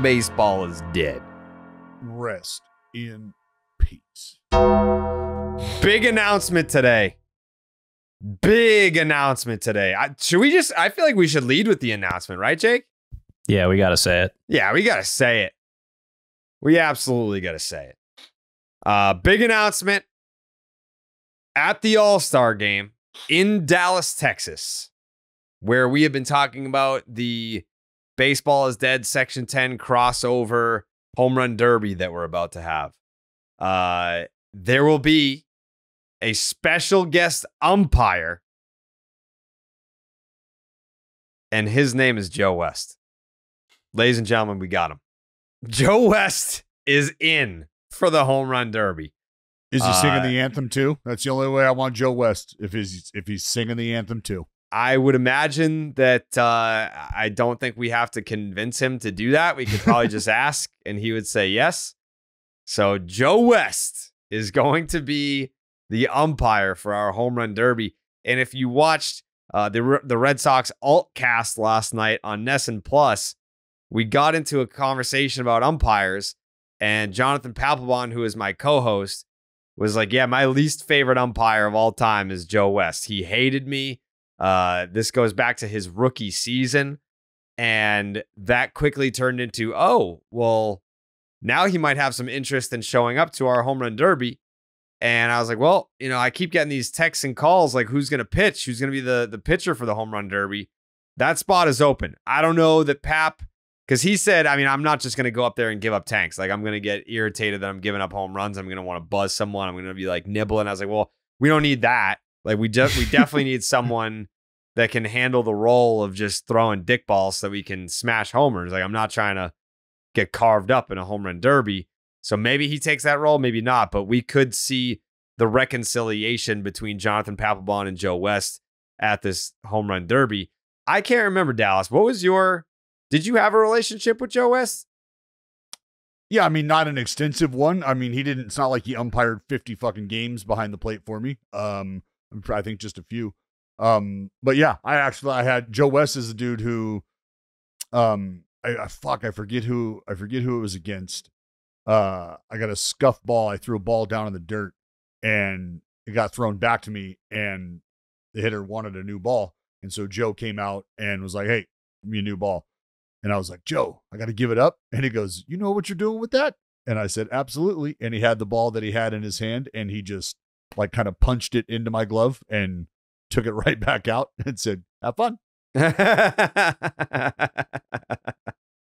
American baseball is dead. Rest in peace. Big announcement today. Big announcement today. I feel like we should lead with the announcement, right, Jake? Yeah, we got to say it. Yeah, we got to say it. We absolutely got to say it. Big announcement at the All-Star game in Dallas, Texas, where we have been talking about the Baseball is Dead Section 10 crossover home run derby that we're about to have. There will be a special guest umpire, and his name is Joe West. Ladies and gentlemen, we got him. Joe West is in for the home run derby. Is he singing the anthem too? That's the only way I want Joe West, if he's singing the anthem too. I would imagine that I don't think we have to convince him to do that. We could probably just ask, and he would say yes. So Joe West is going to be the umpire for our home run derby. And if you watched the Red Sox alt cast last night on Nesson Plus, we got into a conversation about umpires, and Jonathan Papelbon, who is my co-host, was like, yeah, my least favorite umpire of all time is Joe West. He hated me. This goes back to his rookie season, and that quickly turned into, oh, well, now he might have some interest in showing up to our home run derby. And I was like, well, I keep getting these texts and calls like, who's going to pitch? Who's going to be the pitcher for the home run derby? That spot is open. I don't know that Pap, because he said, I'm not just going to go up there and give up tanks. Like, I'm going to get irritated that I'm giving up home runs. I'm going to want to buzz someone. I'm going to be like nibbling. I was like, well, we don't need that. Like, we definitely need someone that can handle the role of just throwing dick balls so we can smash homers. Like, I'm not trying to get carved up in a home run derby. So maybe he takes that role, maybe not, but we could see the reconciliation between Jonathan Papelbon and Joe West at this home run derby. I can't remember, Dallas. Did you have a relationship with Joe West? Yeah, not an extensive one. It's not like he umpired 50 fucking games behind the plate for me. I think just a few. But yeah, I had Joe West as a dude who, I forget who it was against. I got a scuff ball. I threw a ball down in the dirt and it got thrown back to me, and the hitter wanted a new ball. And so Joe came out and was like, hey, give me a new ball. And I was like, Joe, I got to give it up. And he goes, you know what you're doing with that? And I said, absolutely. And he had the ball that he had in his hand, and he just like kind of punched it into my glove and took it right back out and said, have fun.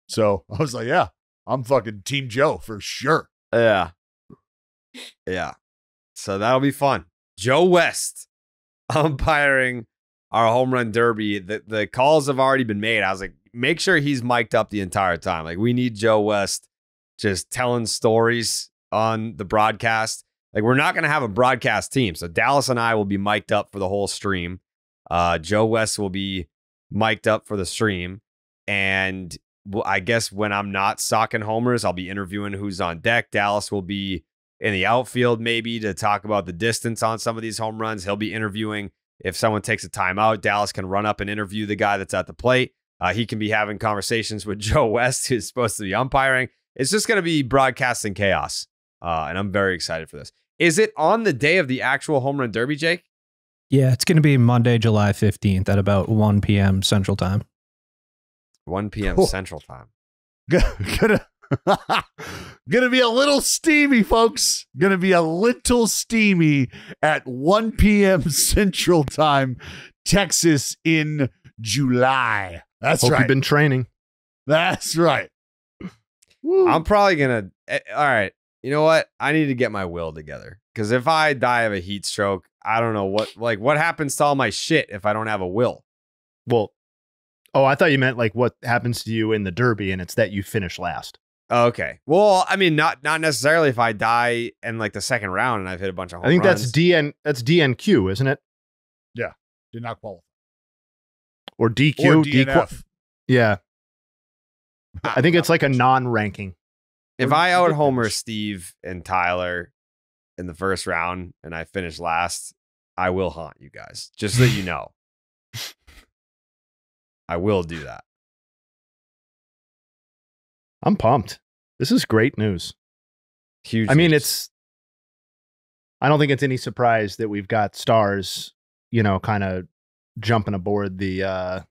So I was like, yeah, I'm fucking Team Joe for sure. Yeah. Yeah. So that'll be fun. Joe West umpiring our home run derby. The calls have already been made. I was like, make sure he's mic'd up the entire time. Like, we need Joe West just telling stories on the broadcast. Like, we're not going to have a broadcast team. So Dallas and I will be mic'd up for the whole stream. Joe West will be mic'd up for the stream. And I guess when I'm not socking homers, I'll be interviewing who's on deck. Dallas will be in the outfield maybe to talk about the distance on some of these home runs. He'll be interviewing if someone takes a timeout. Dallas can run up and interview the guy that's at the plate. He can be having conversations with Joe West, who's supposed to be umpiring. It's just going to be broadcasting chaos. And I'm very excited for this. Is it on the day of the actual home run derby, Jake? Yeah, it's going to be Monday, July 15th at about 1 p.m. Central Time. 1 p.m. Cool. Central Time. Gonna be a little steamy, folks. Gonna be a little steamy at 1 p.m. Central Time, Texas in July. That's Hope right. You've been training. That's right. Woo. I'm probably going to... All right. You know what? I need to get my will together. Because if I die of a heat stroke, I don't know what happens to all my shit if I don't have a will. Well, I thought you meant like what happens to you in the derby, and it's that you finish last. Okay. Well, not necessarily if I die in like the second round and I've hit a bunch of home I think runs. that's DNQ, isn't it? Yeah. Did not qualify. Or DQ. Or DNF. Yeah. I think it's like a non-ranking. If I out homer Steve and Tyler in the first round and I finish last, I will haunt you guys. Just so you know. I will do that. I'm pumped. This is great news. Huge. I mean, news. I don't think it's any surprise that we've got stars, kind of jumping aboard the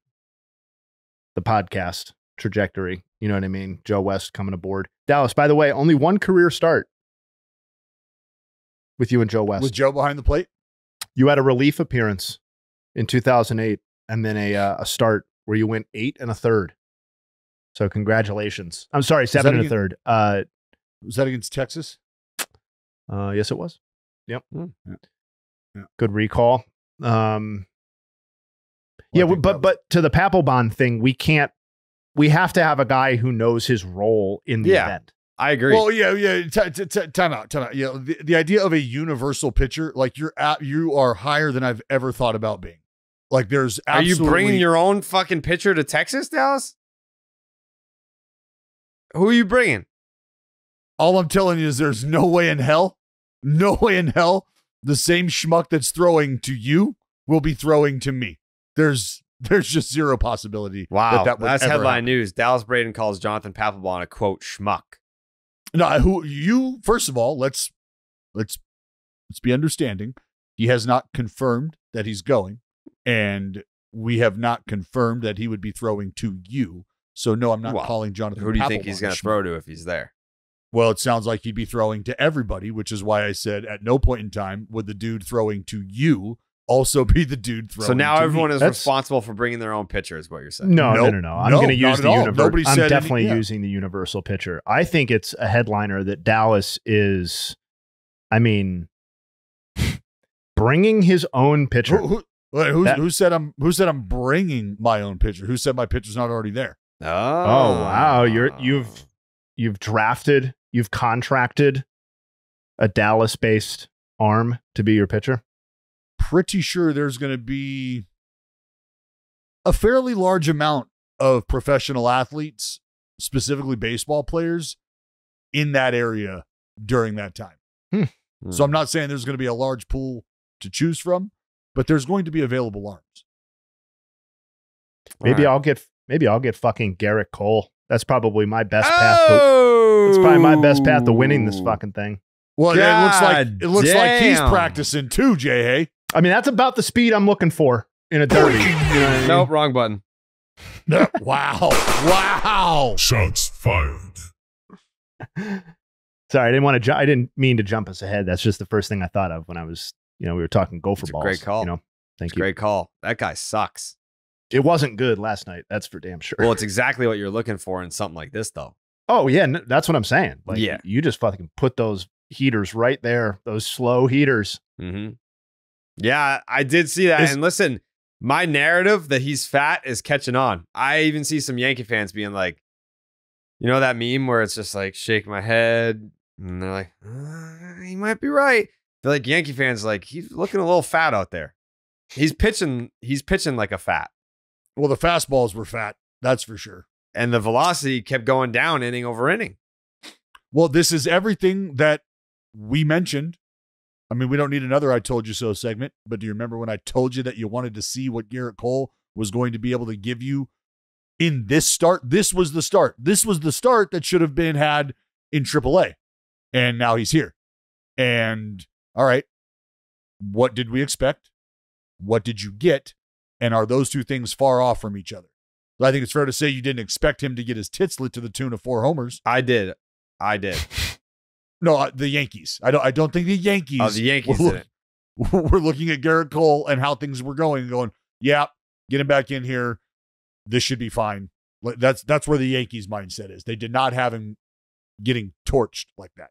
podcast trajectory. You know what I mean? Joe West coming aboard. Dallas, by the way, only one career start with you and Joe West. With Joe behind the plate? You had a relief appearance in 2008 and then a start where you went 8 1/3. So congratulations. I'm sorry, 7 1/3. Was that against Texas? Yes, it was. Yep. Yeah. Good recall. Well, but to the Papelbon thing, we have to have a guy who knows his role in the event. I agree. Well, yeah. Time out. Yeah, the idea of a universal pitcher, like you are higher than I've ever thought about being. Like there's absolutely. Are you bringing your own fucking pitcher to Texas, Dallas? Who are you bringing? All I'm telling you is there's no way in hell, the same schmuck that's throwing to you will be throwing to me. There's just zero possibility. Wow, that would that's ever headline happen. news. Dallas Braden calls Jonathan Papelbon a quote schmuck. No, first of all, let's be understanding. He has not confirmed that he's going, and we have not confirmed that he would be throwing to you. So no, I'm not calling Jonathan. Who do you think Papelbon he's going a to schmuck. throw to if he's there? Well, it sounds like he'd be throwing to everybody, which is why I said at no point in time would the dude throwing to you also be the dude throwing. So now to everyone me. is responsible for bringing their own pitcher, is what you're saying. No. I'm going to use not the at all. universal. Nobody I'm said definitely any- yeah. using the universal pitcher. I think it's a headliner that Dallas is, bringing his own pitcher. Who said I'm bringing my own pitcher? Who said my pitcher's not already there? Oh, Wow, you've drafted, you've contracted a Dallas-based arm to be your pitcher. Pretty sure there's going to be a fairly large amount of professional athletes, specifically baseball players, in that area during that time. So I'm not saying there's going to be a large pool to choose from, but there's going to be available arms. Maybe I'll get fucking Gerrit Cole. That's probably my best path. It's probably my best path to winning this fucking thing. Well, it looks like he's damn. practicing too, Jay. Hey, That's about the speed I'm looking for in a derby. You know what I mean? Nope, wrong button. wow. Shots fired. Sorry, I didn't mean to jump us ahead. That's just the first thing I thought of when I was, we were talking gopher It's a balls. great call. Thank you. Great call. That guy sucks. It wasn't good last night. That's for damn sure. Well, it's exactly what you're looking for in something like this, though. Oh yeah, that's what I'm saying. Like, Yeah. you just fucking put those heaters right there, those slow heaters. Mm-hmm. Yeah, I did see that. And listen, my narrative that he's fat is catching on. I even see some Yankee fans being like, that meme where it's just like shaking my head, and they're like, he might be right. They're like, Yankee fans like, he's looking a little fat out there. He's pitching like a fat. Well, the fastballs were fat, that's for sure. And the velocity kept going down inning over inning. Well, this is everything that we mentioned. I mean, we don't need another I told you so segment, but do you remember when I told you that you wanted to see what Gerrit Cole was going to be able to give you in this start? This was the start. This was the start that should have been had in AAA. And now he's here. And all right, what did we expect? What did you get? And are those two things far off from each other? I think it's fair to say you didn't expect him to get his tits lit to the tune of 4 homers. I did. No, the Yankees. I don't think the Yankees. Oh, the Yankees did it. We're looking at Gerrit Cole and how things were going and going, yeah, get him back in here. This should be fine. That's where the Yankees mindset is. They did not have him getting torched like that.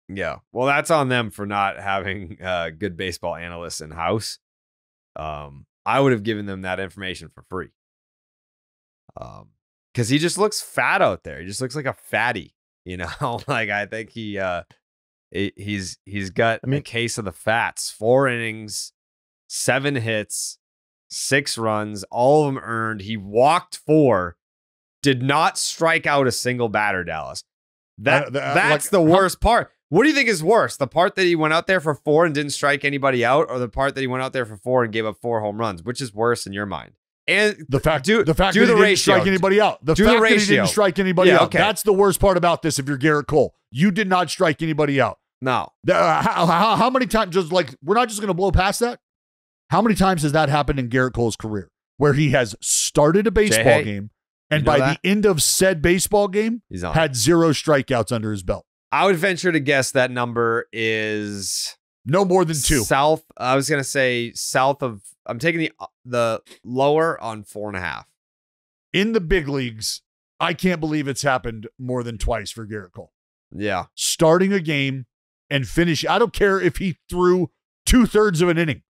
Yeah. Well, that's on them for not having good baseball analysts in house. I would have given them that information for free. Because he just looks fat out there. He just looks like a fatty, Like I think he's got a case of the fats. 4 innings, 7 hits, 6 runs, all of them earned. He walked 4, did not strike out a single batter. Dallas. That's the worst part. What do you think is worse? The part that he went out there for 4 and didn't strike anybody out, or the part that he went out there for 4 and gave up 4 home runs? Which is worse in your mind? And The fact that he the didn't ratio. strike anybody out. The Do fact the that he ratio. didn't strike anybody Yeah, out. okay. That's the worst part about this if you're Gerrit Cole. You did not strike anybody out. No. How many times, just like, we're not just going to blow past that. How many times has that happened in Gerrit Cole's career where he has started a baseball game and by the end of said baseball game He's on. had 0 strikeouts under his belt? I would venture to guess that number is No more than 2. south. I was gonna say south of. I'm taking the lower on 4.5. In the big leagues, I can't believe it's happened more than twice for Gerrit Cole. Yeah. Starting a game and finish. I don't care if he threw 2/3 of an inning.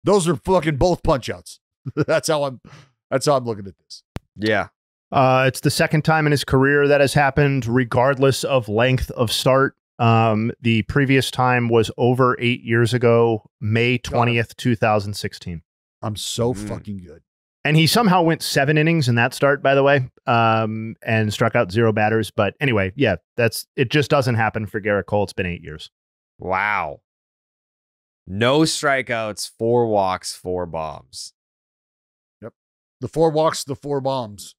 Those are fucking both punch outs. That's how I'm looking at this. Yeah. It's the second time in his career that has happened, regardless of length of start. The previous time was over 8 years ago, May 20th, 2016. I'm so fucking good. And he somehow went 7 innings in that start, by the way, and struck out 0 batters. But anyway, yeah, it just doesn't happen for Gerrit Cole. It's been 8 years. Wow. No strikeouts, 4 walks, 4 bombs. The 4 walks, the 4 bombs.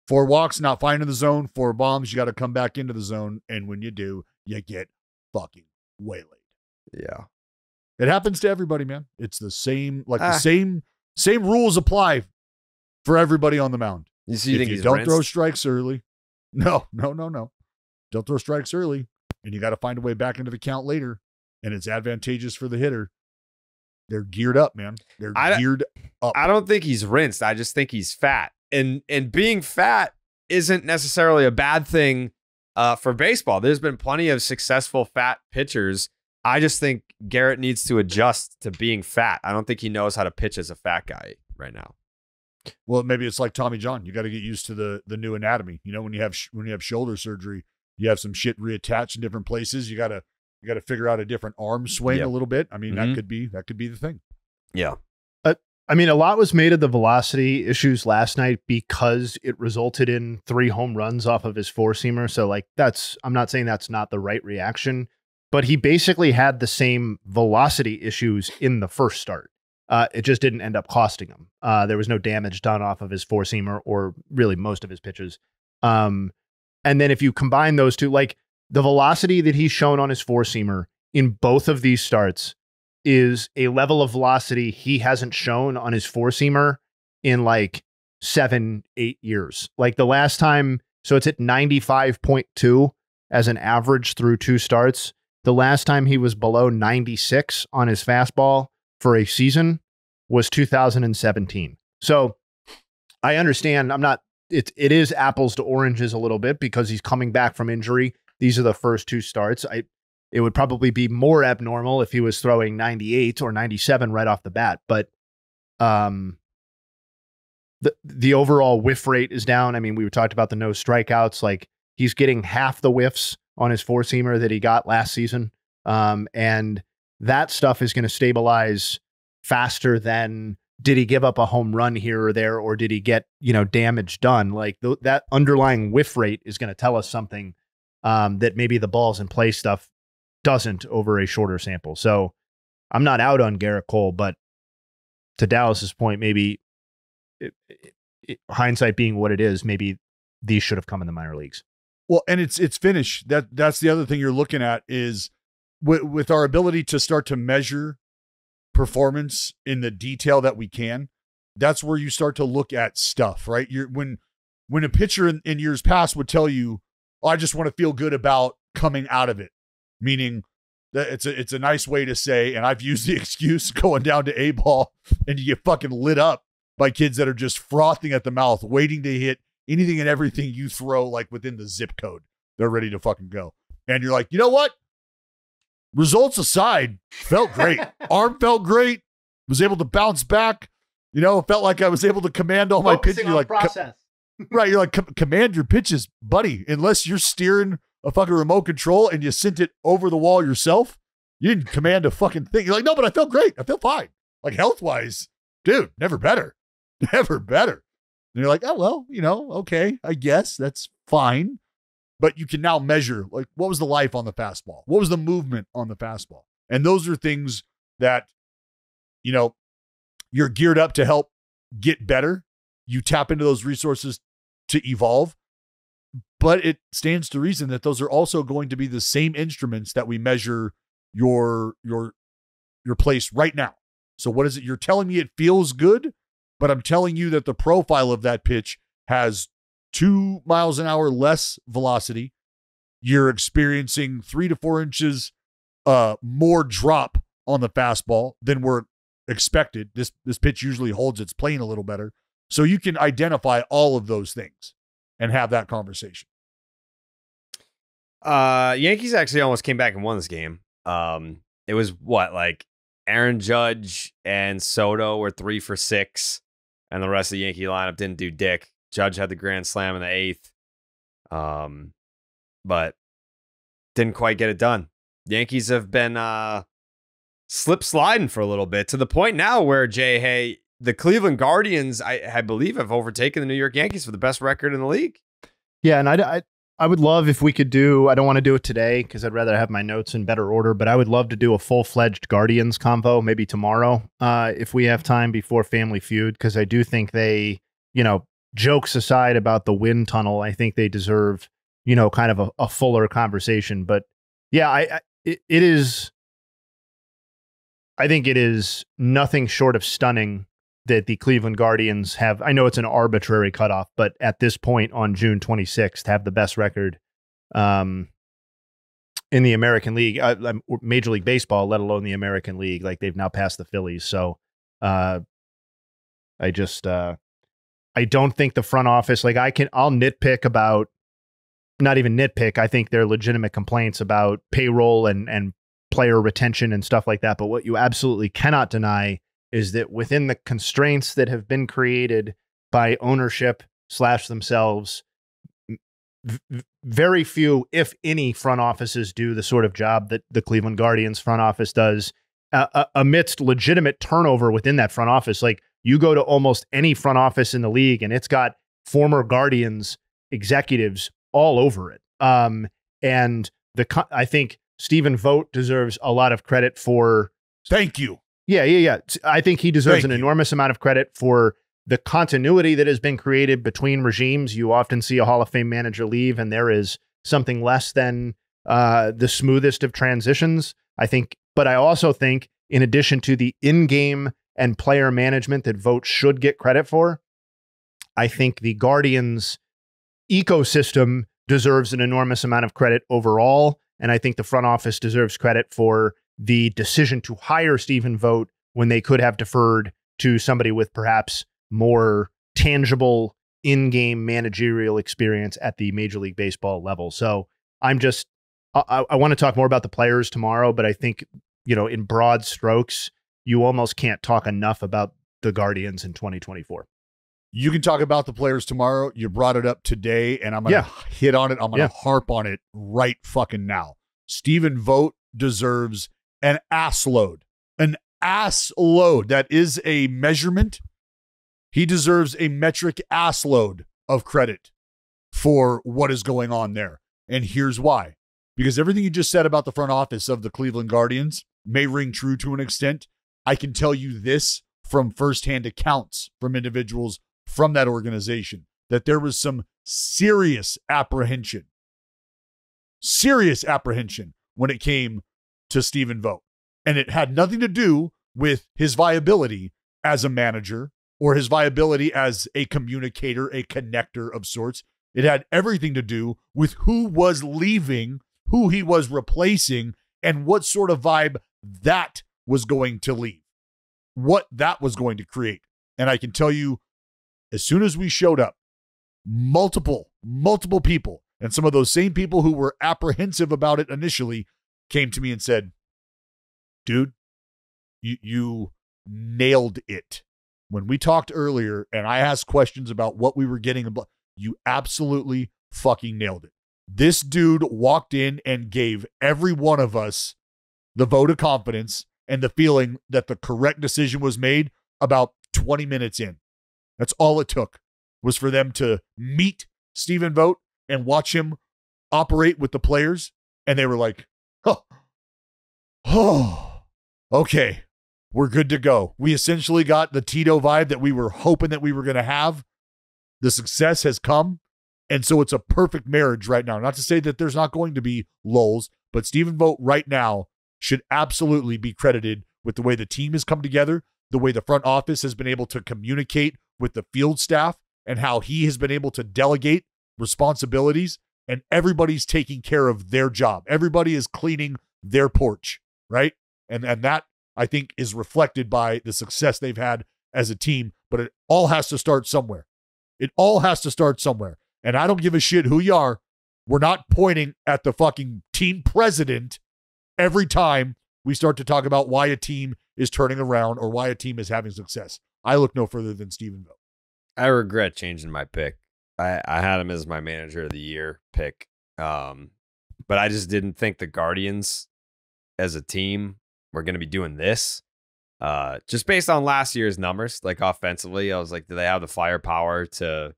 4 walks, not finding the zone. 4 bombs, you got to come back into the zone. And when you do, you get fucking waylaid. Yeah. It happens to everybody, man. It's the same, the same rules apply for everybody on the mound. You If think you he's don't throw rinsed? strikes early, no. Don't throw strikes early, and you got to find a way back into the count later, and it's advantageous for the hitter. They're geared up, man. They're geared up. I don't think he's rinsed. I just think he's fat. And being fat isn't necessarily a bad thing for baseball. There's been plenty of successful fat pitchers. I just think Gerrit needs to adjust to being fat. I don't think he knows how to pitch as a fat guy right now. Well, maybe it's like Tommy John. You got to get used to the new anatomy. You know, when you have shoulder surgery, you have some shit reattached in different places. You got to figure out a different arm swing a little bit. I mean, that could be the thing. Yeah. I mean, a lot was made of the velocity issues last night because it resulted in 3 home runs off of his 4-seamer. So, like, I'm not saying that's not the right reaction, but he basically had the same velocity issues in the first start. It just didn't end up costing him. There was no damage done off of his 4-seamer or really most of his pitches. And then if you combine those two, like the velocity that he's shown on his 4-seamer in both of these starts is a level of velocity he hasn't shown on his 4-seamer in like 7-8 years. Like the last time, so it's at 95.2 as an average through 2 starts. The last time he was below 96 on his fastball for a season was 2017. So I understand it is apples to oranges a little bit because he's coming back from injury. These are the first 2 starts. It would probably be more abnormal if he was throwing 98 or 97 right off the bat. But the overall whiff rate is down. I mean, we talked about the no strikeouts. Like he's getting half the whiffs on his 4-seamer that he got last season. And that stuff is going to stabilize faster than did he give up a home run here or there, or did he get, damage done? Like that underlying whiff rate is going to tell us something that maybe the balls in play stuff doesn't over a shorter sample. So I'm not out on Gerrit Cole, but to Dallas's point, maybe hindsight being what it is, maybe these should have come in the minor leagues. Well, and it's finish. That's the other thing you're looking at is with our ability to start to measure performance in the detail that we can. That's where you start to look at stuff, right? When a pitcher in years past would tell you, "Oh, I just want to feel good about coming out of it," meaning that it's a nice way to say, and I've used the excuse going down to A ball and you get fucking lit up by kids that are just frothing at the mouth, waiting to hit anything and everything you throw like within the zip code. They're ready to fucking go. And you're like, you know what? Results aside, felt great. Arm felt great. Was able to bounce back. Felt like I was able to command all my pitches. You're like, process. Right. You're like, command your pitches, buddy. Unless you're steering a fucking remote control and you sent it over the wall yourself, you didn't command a fucking thing. You're like, no, but I felt great. I feel fine. Like health-wise, dude, never better. Never better. And you're like, oh, well, okay, I guess that's fine. But you can now measure, like, what was the life on the fastball? What was the movement on the fastball? And those are things that, you're geared up to help get better. You tap into those resources to evolve. But it stands to reason that those are also going to be the same instruments that we measure your place right now. So what is it? You're telling me it feels good, but I'm telling you that the profile of that pitch has 2 miles an hour less velocity. You're experiencing 3 to 4 inches more drop on the fastball than were expected. This pitch usually holds its plane a little better. So you can identify all of those things and have that conversation. Yankees actually almost came back and won this game. It was like Aaron Judge and Soto were 3 for 6, and the rest of the Yankee lineup didn't do dick. Judge had the grand slam in the 8th, but didn't quite get it done. Yankees have been slip sliding for a little bit, to the point now where, the Cleveland Guardians, I believe, have overtaken the New York Yankees for the best record in the league. Yeah, and I would love if we could do, I don't want to do it today because I'd rather have my notes in better order, but I would love to do a full-fledged Guardians convo maybe tomorrow if we have time before Family Feud, because I do think they, jokes aside about the wind tunnel, I think they deserve, kind of a fuller conversation. But yeah, I think it is nothing short of stunning that the Cleveland Guardians have, I know it's an arbitrary cutoff, but at this point on June 26th, have the best record in the American League, Major League Baseball, let alone the American League. Like, they've now passed the Phillies. So I don't think the front office, I'll nitpick about, not even nitpick, I think there are legitimate complaints about payroll and player retention and stuff like that. But what you absolutely cannot deny is that within the constraints that have been created by ownership / themselves, very few, if any, front offices do the sort of job that the Cleveland Guardians front office does amidst legitimate turnover within that front office. Like, you go to almost any front office in the league and it's got former Guardians executives all over it. And I think Stephen Vogt deserves a lot of credit for. Thank you. Yeah. I think he deserves an enormous amount of credit for the continuity that has been created between regimes. You often see a Hall of Fame manager leave, and there is something less than the smoothest of transitions, I think. But I also think, in addition to the in-game and player management that Vogt should get credit for, I think the Guardians ecosystem deserves an enormous amount of credit overall. And I think the front office deserves credit for the decision to hire Stephen Vogt when they could have deferred to somebody with perhaps more tangible in-game managerial experience at the Major League Baseball level. So I want to talk more about the players tomorrow, but I think, in broad strokes, you almost can't talk enough about the Guardians in 2024. You can talk about the players tomorrow. You brought it up today, and I'm going to hit on it. I'm going to harp on it right fucking now. Stephen Vogt deserves an ass load. An ass load. That is a measurement. He deserves a metric ass load of credit for what is going on there. And here's why. Because everything you just said about the front office of the Cleveland Guardians may ring true to an extent. I can tell you this from firsthand accounts from individuals from that organization, that there was some serious apprehension when it came to Stephen Vogt. And it had nothing to do with his viability as a manager or his viability as a communicator, a connector of sorts. It had everything to do with who was leaving, who he was replacing, and what sort of vibe that was going to leave, what that was going to create. And I can tell you, as soon as we showed up, multiple people, and some of those same people who were apprehensive about it initially came to me and said, dude, you nailed it. When we talked earlier and I asked questions about what we were getting, you absolutely fucking nailed it. This dude walked in and gave every one of us the vote of confidence and the feeling that the correct decision was made about 20 minutes in. That's all it took, was for them to meet Stephen Vogt and watch him operate with the players. And they were like, oh, okay. we're good to go. We essentially got the Tito vibe that we were hoping that we were going to have. The success has come. And so it's a perfect marriage right now. Not to say that there's not going to be lulls, but Stephen Vogt right now should absolutely be credited with the way the team has come together, the way the front office has been able to communicate with the field staff, and how he has been able to delegate responsibilities, and everybody's taking care of their job. Everybody is cleaning their porch, right? And that, I think, is reflected by the success they've had as a team, but it all has to start somewhere. It all has to start somewhere. And I don't give a shit who you are. We're not pointing at the fucking team president every time we start to talk about why a team is turning around or why a team is having success. I look no further than Stephen Vogt. I regret changing my pick. I had him as my manager of the year pick. But I just didn't think the Guardians as a team were going to be doing this. Just based on last year's numbers, like offensively, I was like, do they have the firepower to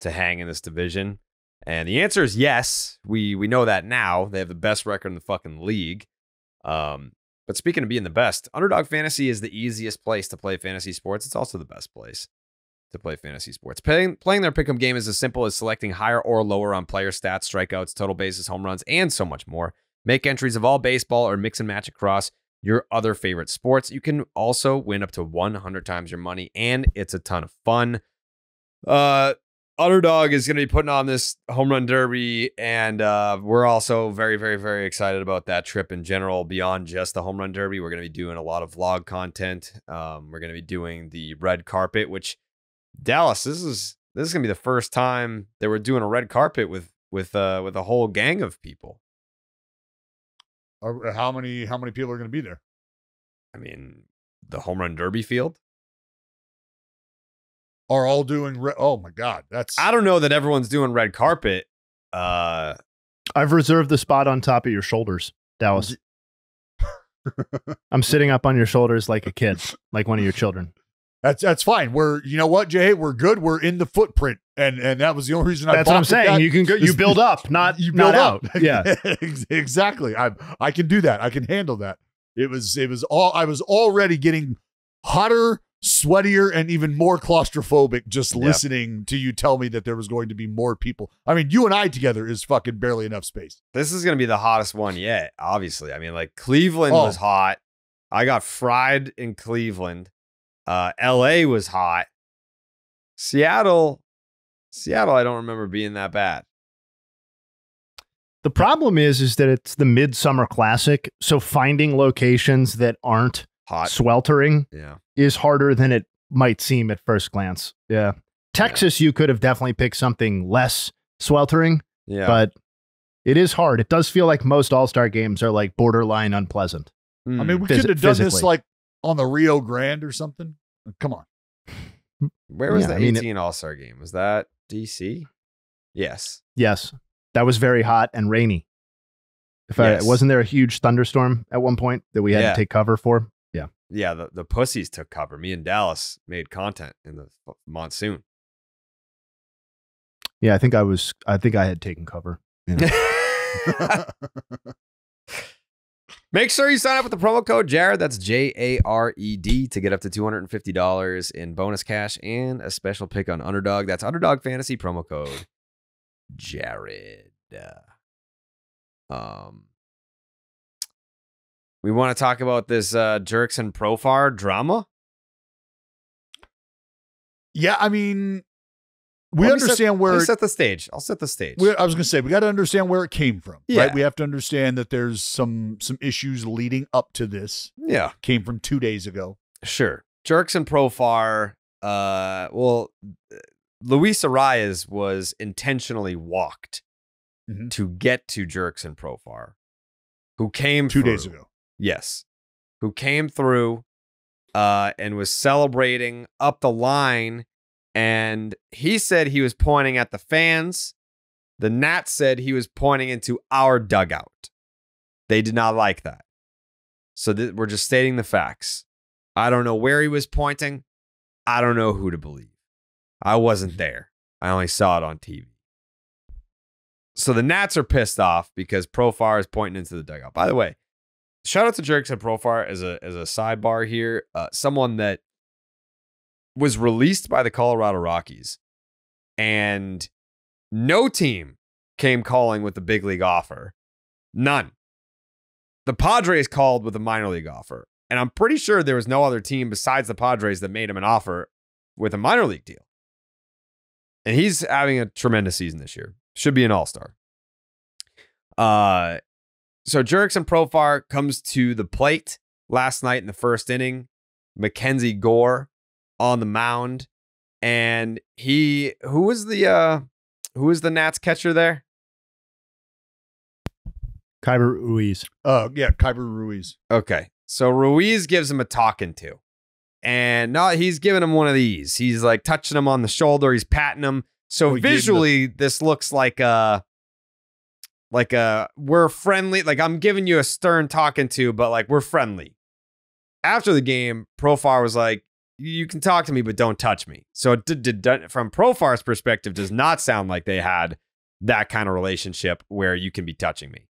hang in this division? And the answer is yes. We know that now. They have the best record in the fucking league. But speaking of being the best, Underdog Fantasy is the easiest place to play fantasy sports. It's also the best place to play fantasy sports. Playing their pick'em game is as simple as selecting higher or lower on player stats, strikeouts, total bases, home runs, and so much more. Make entries of all baseball or mix and match across your other favorite sports. You can also win up to 100 times your money, and it's a ton of fun. Underdog is going to be putting on this home run derby, and we're also very, very, very excited about that trip in general. Beyond just the home run derby, we're going to be doing a lot of vlog content. We're going to be doing the red carpet, which Dallas, this is going to be the first time that we're doing a red carpet with a whole gang of people. How many people are going to be there? I mean, the home run derby field. Are all doing oh my god, that's I don't know that everyone's doing red carpet. I've reserved the spot on top of your shoulders, Dallas. I'm sitting up on your shoulders like a kid, like one of your children. That's fine. You know what, Jay? We're good. We're in the footprint, and that was the only reason. That's what I'm saying. You can go. You build up, not out. Yeah, exactly. I can do that. I can handle that. It was all. I was already getting hotter, sweatier, and even more claustrophobic just listening to you tell me that there was going to be more people. I mean, you and I together is fucking barely enough space. This is going to be the hottest one yet, obviously. I mean, like Cleveland was hot. I got fried in Cleveland. LA was hot. Seattle, I don't remember being that bad. The problem is that it's the Midsummer Classic, so finding locations that aren't hot, sweltering is harder than it might seem at first glance. Yeah. Texas, you could have definitely picked something less sweltering, but it is hard. It does feel like most All-Star games are like borderline unpleasant. I mean, we could have done this like on the Rio Grande or something. Come on. Where was the 18 All-Star game? Was that DC? Yes. Yes. That was very hot and rainy. Wasn't there a huge thunderstorm at one point that we had to take cover for? Yeah. Yeah, the pussies took cover. Me and Dallas made content in the monsoon. Yeah, I think I had taken cover. Yeah. Make sure you sign up with the promo code Jared. That's JARED to get up to $250 in bonus cash and a special pick on Underdog. That's Underdog Fantasy promo code Jared. We want to talk about this Jurickson Profar drama. Yeah, I mean, we understand where. I'll set the stage. I was going to say, we got to understand where it came from. Yeah. Right? We have to understand that there's some issues leading up to this. Yeah. Came from 2 days ago. Sure. Jurickson Profar. Luis Arias was intentionally walked to get to Jurickson Profar, who came 2 days ago. Yes. Who came through and was celebrating up the line. And he said he was pointing at the fans. The Nats said he was pointing into our dugout. They did not like that. So we're just stating the facts. I don't know where he was pointing. I don't know who to believe. I wasn't there. I only saw it on TV. So the Nats are pissed off because Profar is pointing into the dugout. By the way, shout out to Jurickson Profar as a sidebar here. Someone that was released by the Colorado Rockies, and no team came calling with a big league offer. None. The Padres called with a minor league offer, and I'm pretty sure there was no other team besides the Padres that made him an offer with a minor league deal. And he's having a tremendous season this year. Should be an all-star. So Jurickson Profar comes to the plate last night in the first inning. Mackenzie Gore on the mound, and who was the Nats catcher there? Kyber Ruiz. Kyber Ruiz. Okay, so Ruiz gives him a talking to, and he's giving him one of these. He's like touching him on the shoulder. He's patting him. So visually, this looks like we're friendly. Like, I'm giving you a stern talking to, but like, we're friendly. After the game, Profar was like, you can talk to me, but don't touch me. So it from Profar's perspective, does not sound like they had that kind of relationship where you can be touching me.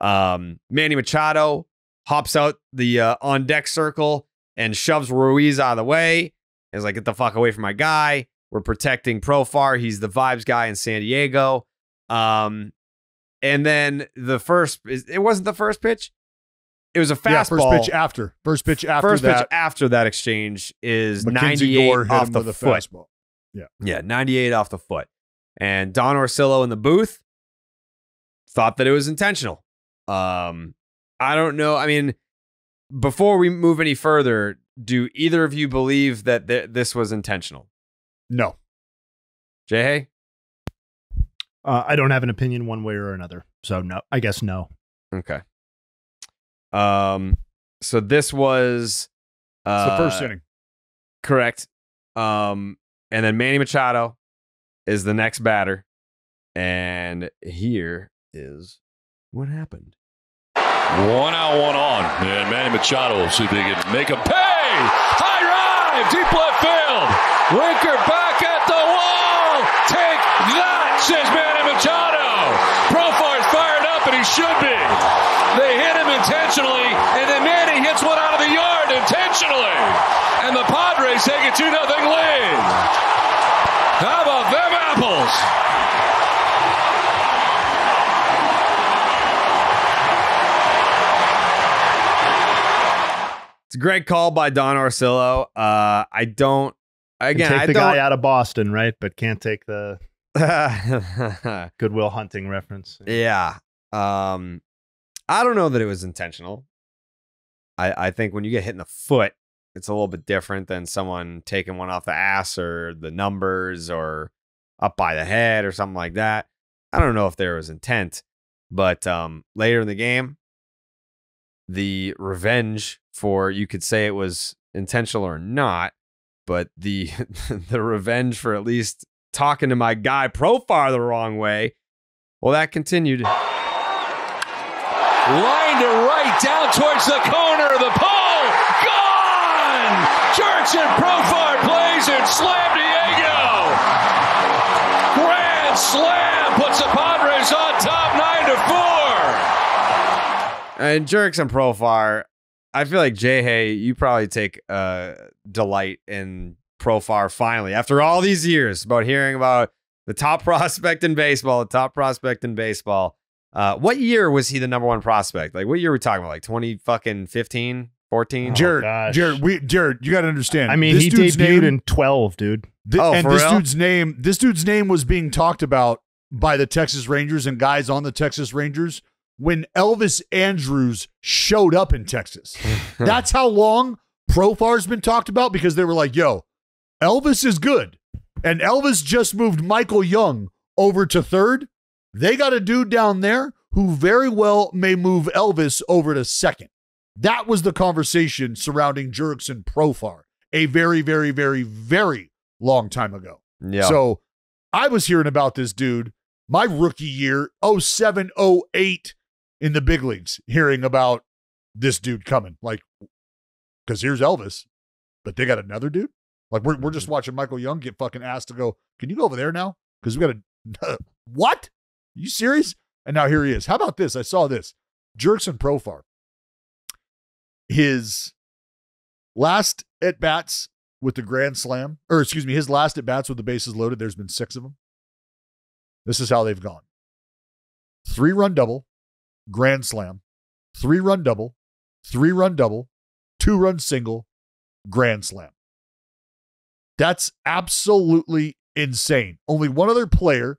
Manny Machado hops out the on deck circle and shoves Ruiz out of the way. He's like, get the fuck away from my guy. We're protecting Profar. He's the vibes guy in San Diego. And then it wasn't the first pitch. It was a fastball. Yeah, first pitch after that exchange is Mackenzie 98 Gore hit off him the with a foot. fastball. Yeah, 98 off the foot. And Don Orsillo in the booth thought that it was intentional. I don't know. I mean, before we move any further, do either of you believe that this was intentional? No. Jay? I don't have an opinion one way or another. So no, I guess no. Okay. So this was It's the first inning. Correct. And then Manny Machado is the next batter. And here is what happened. 1 out, 1 on. And Manny Machado will see if he can make a pay. High drive, deep left field. Winker back at the wall. Take that, says Manny Machado. Profar's fired up, and he should be. They hit him intentionally, and then Manny hits one out of the yard intentionally. And the Padres take a 2-0 lead. How about them apples? It's a great call by Don Orsillo. I don't. Again, take the guy out of Boston, right? But can't take the Goodwill Hunting reference. Yeah. I don't know that it was intentional. I think when you get hit in the foot, it's a little bit different than someone taking one off the ass or the numbers or up by the head or something like that. I don't know if there was intent, but later in the game, the revenge for, you could say it was intentional or not, but the the revenge for at least talking to my guy Profar the wrong way, well, that continued. Line to right, down towards the corner of the pole. Gone! Jurickson Profar plays it. Slam Diego. Grand slam puts the Padres on top 9-4. And Jurickson Profar, I feel like Jay, you probably take delight in Profar finally. After all these years about hearing about the top prospect in baseball, what year was he the number one prospect? Like, what year are we talking about? Like 2015, 14? Jared, you got to understand. I mean, he debuted in 12, dude. This dude's name was being talked about by the Texas Rangers and guys on the Texas Rangers when Elvis Andrus showed up in Texas. That's how long Profar's been talked about, because they were like, yo, Elvis is good. And Elvis just moved Michael Young over to third. They got a dude down there who very well may move Elvis over to second. That was the conversation surrounding Jurickson Profar a very, very, very, very long time ago. Yeah. So I was hearing about this dude my rookie year, 07, 08 in the big leagues, hearing about this dude coming. Like, because here's Elvis, but they got another dude. Like, we're just watching Michael Young get fucking asked to go, can you go over there now? Because we got a what? Are you serious? And now here he is. How about this? I saw this. Jurickson Profar. his last at-bats with the grand slam, his last at-bats with the bases loaded, there's been 6 of them. This is how they've gone. 3-run double, grand slam, 3-run double, 3-run double, 2-run single, grand slam. That's absolutely insane. Only one other player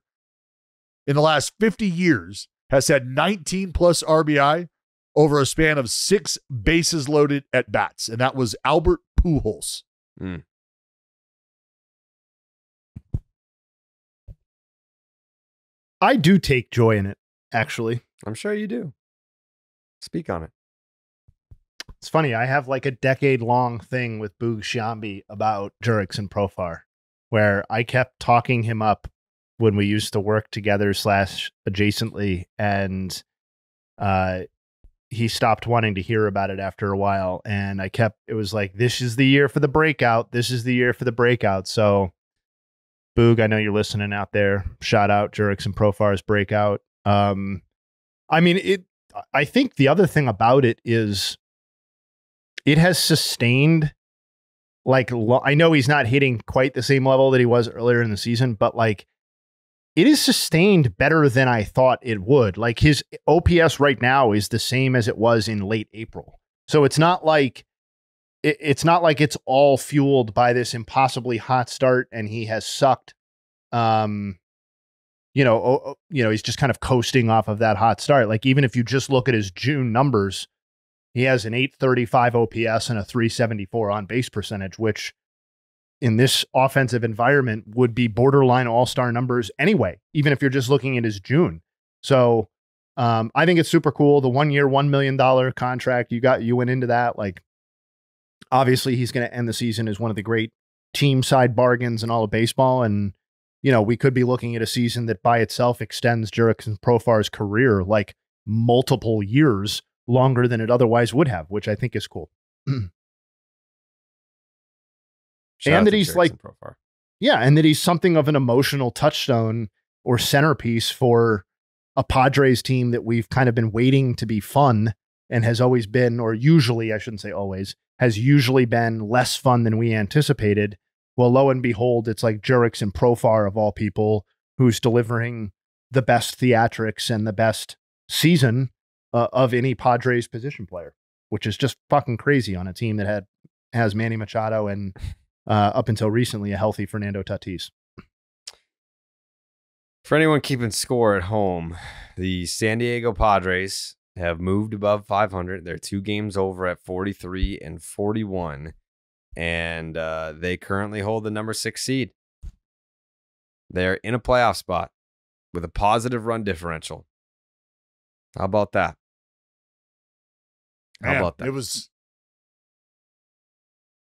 in the last 50 years has had 19 plus RBI over a span of 6 bases loaded at bats, and that was Albert Pujols. I do take joy in it, actually. I'm sure you do. Speak on it. It's funny. I have like a decade-long thing with Boog Sciambi about Jurickson Profar, where I kept talking him up when we used to work together / adjacently, and he stopped wanting to hear about it after a while. And it was like, this is the year for the breakout. This is the year for the breakout. So Boog, I know you're listening out there. Shout out Jurickson Profar's breakout. I think the other thing about it is it has sustained, I know he's not hitting quite the same level that he was earlier in the season, but it is sustained better than I thought it would. Like, his OPS right now is the same as it was in late April. So it's not like it's all fueled by this impossibly hot start and he has sucked. He's just kind of coasting off of that hot start. Like, even if you just look at his June numbers, he has an 835 OPS and a 374 on base percentage, which in this offensive environment would be borderline all-star numbers anyway, even if you're just looking at his June. So I think it's super cool. The 1-year, $1 million contract, you went into that. Like, obviously he's going to end the season as one of the great team side bargains in all of baseball. And, we could be looking at a season that by itself extends Jurickson Profar's career like multiple years longer than it otherwise would have, which I think is cool. And that he's Profar. And that he's something of an emotional touchstone or centerpiece for a Padres team that we've kind of been waiting to be fun and has always been, or usually, I shouldn't say always, has usually been less fun than we anticipated. Well, lo and behold, it's like Jurickson Profar of all people, who's delivering the best theatrics and the best season of any Padres position player, which is just fucking crazy on a team that has Manny Machado and up until recently a healthy Fernando Tatis. For anyone keeping score at home, the San Diego Padres have moved above 500. They're 2 games over at 43 and 41. And they currently hold the number 6 seed. They're in a playoff spot with a positive run differential. How about that? It was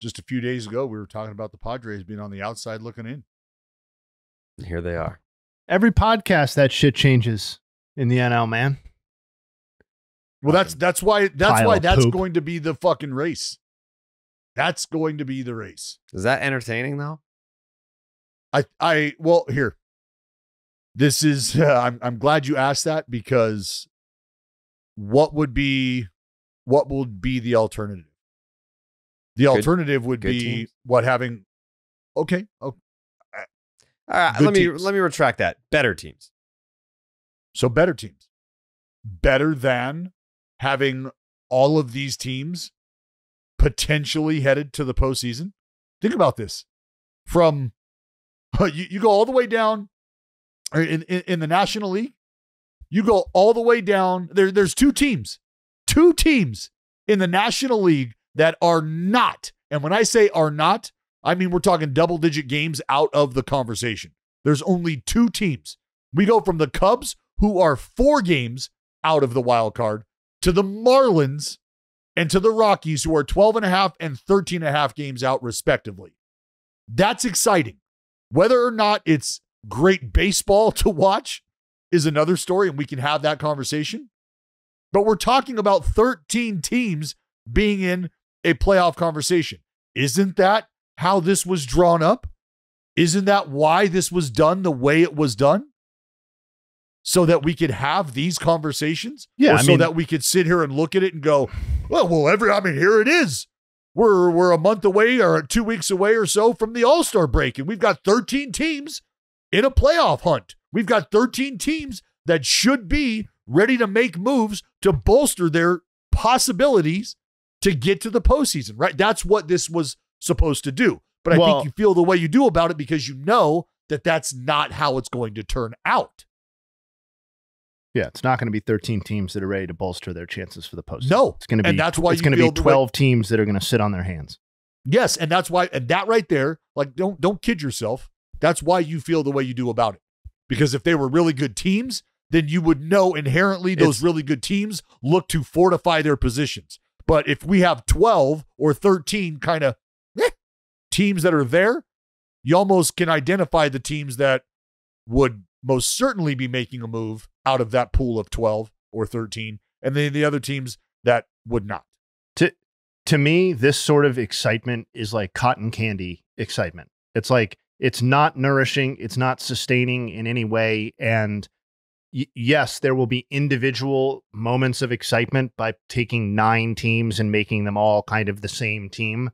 just a few days ago, we were talking about the Padres being on the outside looking in. And here they are. Every podcast, that shit changes in the NL, man. Well, that's why that's going to be the fucking race. That's going to be the race. Is that entertaining though? Here. This is I'm glad you asked that, because what would be the alternative? The alternative would be teams. What having okay. Oh, all right, let me retract that. Better teams. So better teams. Better than having all of these teams potentially headed to the postseason. Think about this. From you go all the way down in the National League. You go all the way down. There's 2 teams in the National League that are not, and when I say are not, I mean we're talking double-digit games out of the conversation. There's only 2 teams. We go from the Cubs, who are 4 games out of the wild card, to the Marlins and to the Rockies, who are 12.5 and 13.5 games out, respectively. That's exciting. Whether or not it's great baseball to watch is another story, and we can have that conversation. But we're talking about 13 teams being in a playoff conversation. Isn't that how this was drawn up? Isn't that why this was done the way it was done? so that we could have these conversations? Yeah, or so that we could sit here and look at it and go, well, here it is. We're a month away or 2 weeks away or so from the All-Star break, and we've got 13 teams in a playoff hunt. We've got 13 teams that should be ready to make moves to bolster their possibilities to get to the postseason, right? That's what this was supposed to do. But I think you feel the way you do about it because you know that that's not how it's going to turn out. Yeah, it's not going to be 13 teams that are ready to bolster their chances for the postseason. No, it's going to be, and that's why it's going to be 12 teams that are going to sit on their hands. Yes, and that's why, and that right there, like, don't kid yourself. That's why you feel the way you do about it. Because if they were really good teams, then you would know inherently those really good teams look to fortify their positions. But if we have 12 or 13 kind of teams that are there, you almost can identify the teams that would most certainly be making a move out of that pool of 12 or 13, and then the other teams that would not. To me, this sort of excitement is like cotton candy excitement. It's like, it's not nourishing, it's not sustaining in any way, and yes, there will be individual moments of excitement by taking 9 teams and making them all kind of the same team,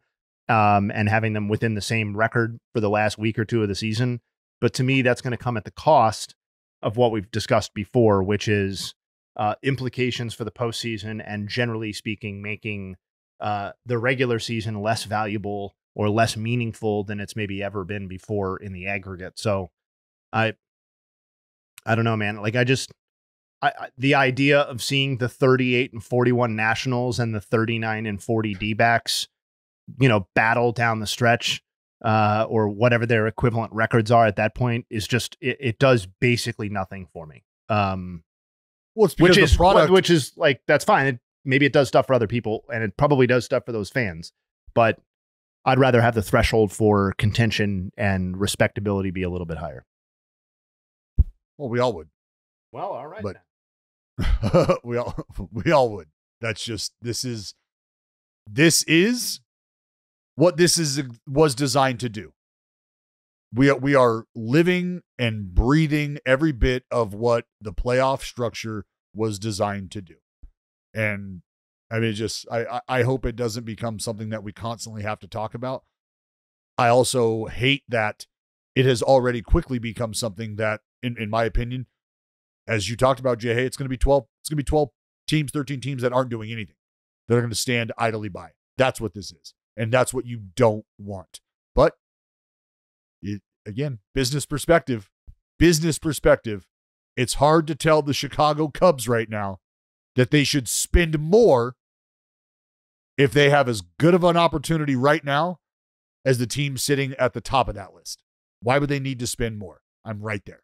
and having them within the same record for the last week or two of the season. But to me, that's going to come at the cost of what we've discussed before, which is implications for the postseason and, generally speaking, making the regular season less valuable or less meaningful than it's maybe ever been before in the aggregate. So I don't know, man. Like, the idea of seeing the 38-41 Nationals and the 39-40 D-backs, battle down the stretch, or whatever their equivalent records are at that point, is just, it does basically nothing for me. Well, it's because which is like, that's fine. Maybe it does stuff for other people, and it probably does stuff for those fans, but I'd rather have the threshold for contention and respectability be a little bit higher. Well, we all would. Well, all right. But we all would. That's just, this is what was designed to do. We are living and breathing every bit of what the playoff structure was designed to do. And I mean, I hope it doesn't become something that we constantly have to talk about. I also hate that it has already quickly become something that, in my opinion, as you talked about, Jay, it's going to be 12. It's going to be 12 teams, 13 teams that aren't doing anything. That are going to stand idly by. That's what this is. And that's what you don't want. But again, business perspective, it's hard to tell the Chicago Cubs right now that they should spend more if they have as good of an opportunity right now as the team sitting at the top of that list. Why would they need to spend more? I'm right there.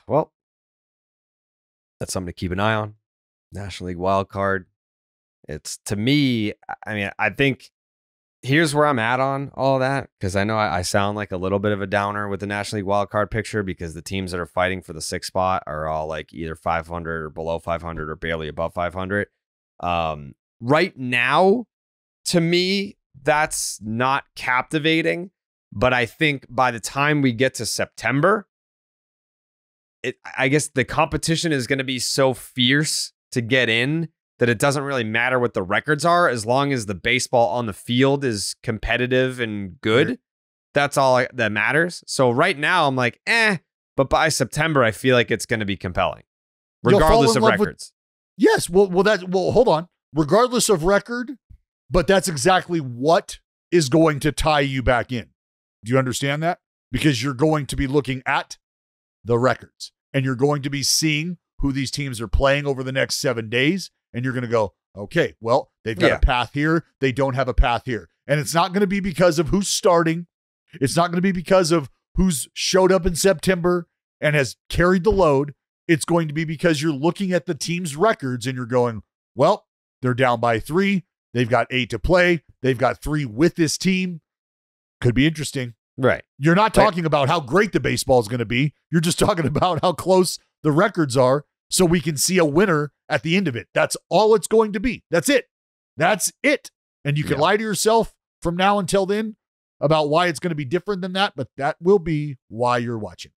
Well, that's something to keep an eye on. National League wild card. It's, to me, I mean, I think here's where I'm at on all that, because I know I sound like a little bit of a downer with the National League wild card picture, because the teams that are fighting for the 6th spot are all like either 500 or below 500 or barely above 500. Right now, to me, that's not captivating, but I think by the time we get to September, I guess the competition is going to be so fierce to get in that it doesn't really matter what the records are, as long as the baseball on the field is competitive and good. That's all that matters. So right now I'm like, but by September, I feel like it's going to be compelling, regardless of records. Yes. Well, hold on. Regardless of record, but that's exactly what is going to tie you back in. Do you understand that? Because you're going to be looking at the records, and you're going to be seeing who these teams are playing over the next 7 days. And you're going to go, okay, well, they've got a path here. They don't have a path here. And it's not going to be because of who's starting. It's not going to be because of who's showed up in September and has carried the load. It's going to be because you're looking at the team's records and you're going, well, they're down by 3. They've got 8 to play. They've got 3 with this team. Could be interesting. Right. You're not talking about how great the baseball is going to be. You're just talking about how close the records are, so we can see a winner at the end of it. That's all it's going to be. That's it. And you can lie to yourself from now until then about why it's going to be different than that, but that will be why you're watching.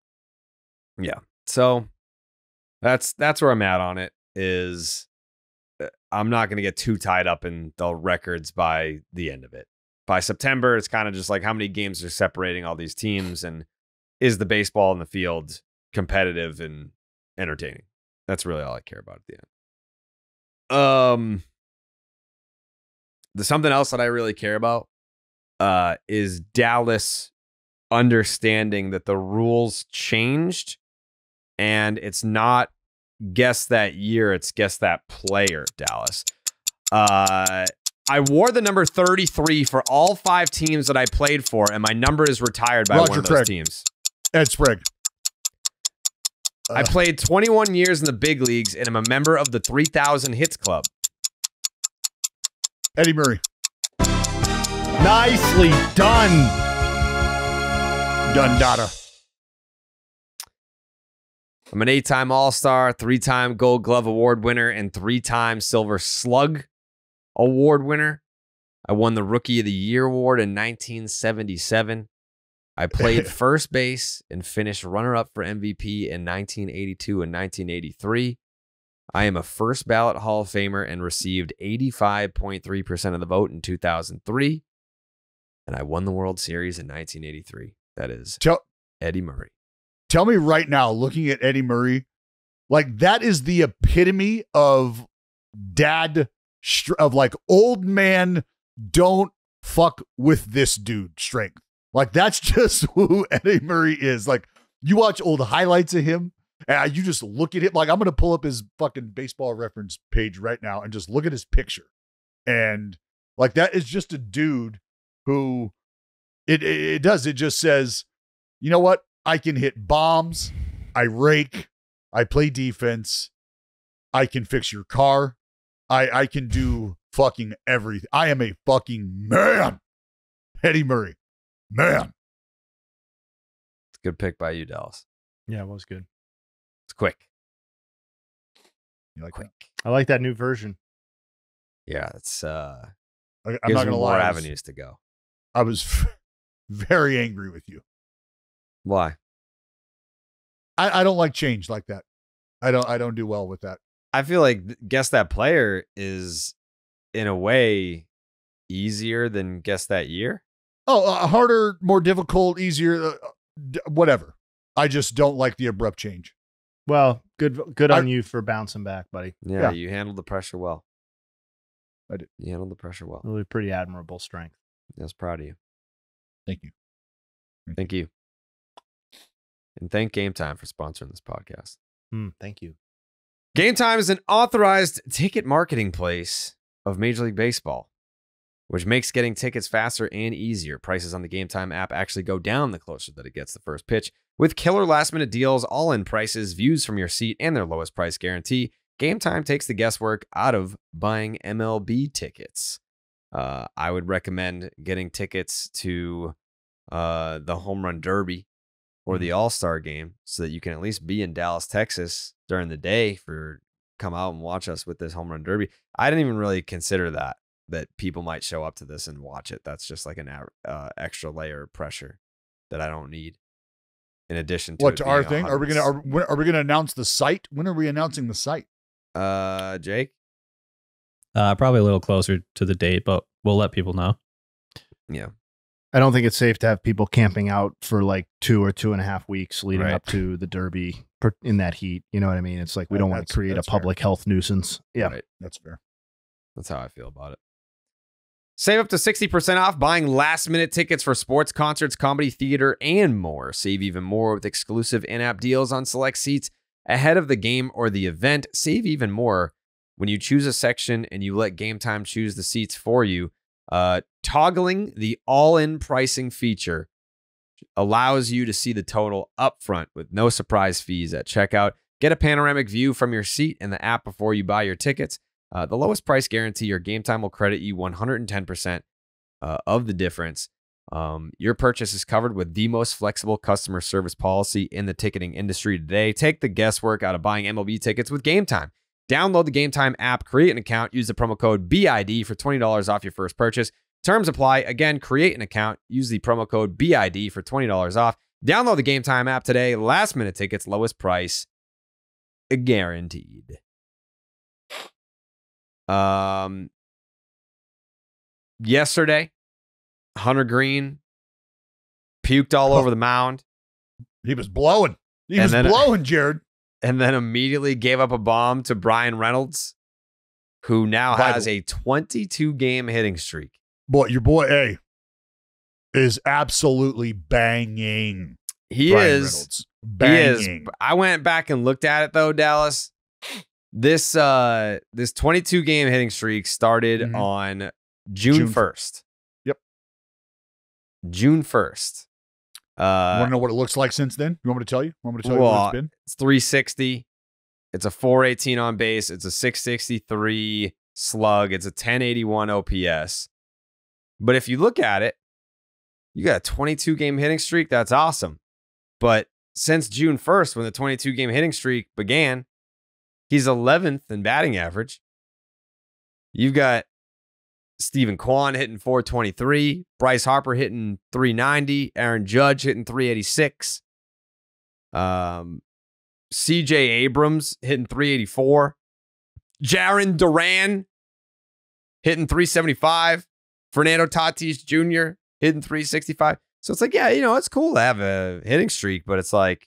Yeah. So that's where I'm at on it. Is I'm not going to get too tied up in the records by the end of it. By September, it's kind of just like how many games are separating all these teams, and is the baseball in the field competitive and entertaining? That's really all I care about at the end. There's something else that I really care about is Dallas understanding that the rules changed, and it's not guess that year, it's guess that player, Dallas. I wore the number 33 for all 5 teams that I played for, and my number is retired by one of those teams. Ed Sprague. I played 21 years in the big leagues, and I'm a member of the 3,000 Hits Club. Eddie Murray. Nicely done. Dundada. I'm an 8-time All-Star, 3-time Gold Glove Award winner, and 3-time Silver Slug Award winner. I won the Rookie of the Year award in 1977. I played first base and finished runner-up for MVP in 1982 and 1983. I am a first ballot Hall of Famer and received 85.3% of the vote in 2003. And I won the World Series in 1983. That is Eddie Murray. Tell me right now, looking at Eddie Murray, like that is the epitome of of like old man, don't fuck with this dude strength. Like that's just who Eddie Murray is. Like you watch old highlights of him and you just look at it. Like I'm going to pull up his fucking Baseball Reference page right now and just look at his picture. And like that is just a dude who it just says, you know what? I can hit bombs. I rake. I play defense. I can fix your car. I can do fucking everything. I am a fucking man. Eddie Murray. Man. It's a good pick by you, Dallas. Yeah, it was good. It's quick. You like Quick. that? I like that new version. Yeah, it's I'm gives not me going to more lie. avenues to go. I was very angry with you. Why? I don't like change like that. I don't do well with that. I feel like guess that player is in a way easier than guess that year. Oh, harder, more difficult, easier, whatever. I just don't like the abrupt change. Well, good on you for bouncing back, buddy. Yeah, you handled the pressure well. I did. You handled the pressure well. Really pretty admirable strength. I was proud of you. Thank you. Thank you. And thank Game Time for sponsoring this podcast. Thank you. Game Time is an authorized ticket marketing place of Major League Baseball, which makes getting tickets faster and easier. Prices on the Game Time app actually go down the closer that it gets the first pitch. With killer last-minute deals, all-in prices, views from your seat, and their lowest price guarantee, Game Time takes the guesswork out of buying MLB tickets. I would recommend getting tickets to the Home Run Derby or the All-Star game so that you can at least be in Dallas, Texas during the day come out and watch us with this Home Run Derby. I didn't even really consider that people might show up to this and watch it. That's just like an extra layer of pressure that I don't need. In addition to what to our thing, are we gonna announce the site? When are we announcing the site? Jake? Probably a little closer to the date, but we'll let people know. Yeah. I don't think it's safe to have people camping out for like 2 or 2.5 weeks leading up to the Derby in that heat. You know what I mean? It's like we don't want to create a public health nuisance. Yeah, right. That's fair. That's how I feel about it. Save up to 60% off buying last-minute tickets for sports, concerts, comedy, theater, and more. Save even more with exclusive in-app deals on select seats ahead of the game or the event. Save even more when you choose a section and you let Game Time choose the seats for you. Toggling the all-in pricing feature allows you to see the total upfront with no surprise fees at checkout. Get a panoramic view from your seat in the app before you buy your tickets. The lowest price guarantee, your Game Time will credit you 110% of the difference. Your purchase is covered with the most flexible customer service policy in the ticketing industry today. Take the guesswork out of buying MLB tickets with Game Time. Download the Game Time app, create an account, use the promo code BID for $20 off your first purchase. Terms apply. Again, create an account. Use the promo code BID for $20 off. Download the Game Time app today. Last minute tickets, lowest price, guaranteed. Yesterday, Hunter Green puked all over the mound. He was blowing. He was blowing, Jared. And then immediately gave up a bomb to Bryan Reynolds, who now has a 22-game hitting streak. Boy, your boy A is absolutely banging. He Bryan is. Reynolds. Banging. He is. I went back and looked at it though, Dallas. This 22-game hitting streak started on June 1st. Yep. June 1st. You want to know what it looks like since then? You want me to tell you? You want me to tell you what it's been? It's 360. It's a 418 on base. It's a 663 slug. It's a 1081 OPS. But if you look at it, you got a 22-game hitting streak. That's awesome. But since June 1st, when the 22-game hitting streak began, he's 11th in batting average. You've got Stephen Kwan hitting 423, Bryce Harper hitting 390, Aaron Judge hitting 386, CJ Abrams hitting 384, Jarren Duran hitting 375, Fernando Tatis Jr. hitting 365. So it's like, yeah, it's cool to have a hitting streak, but it's like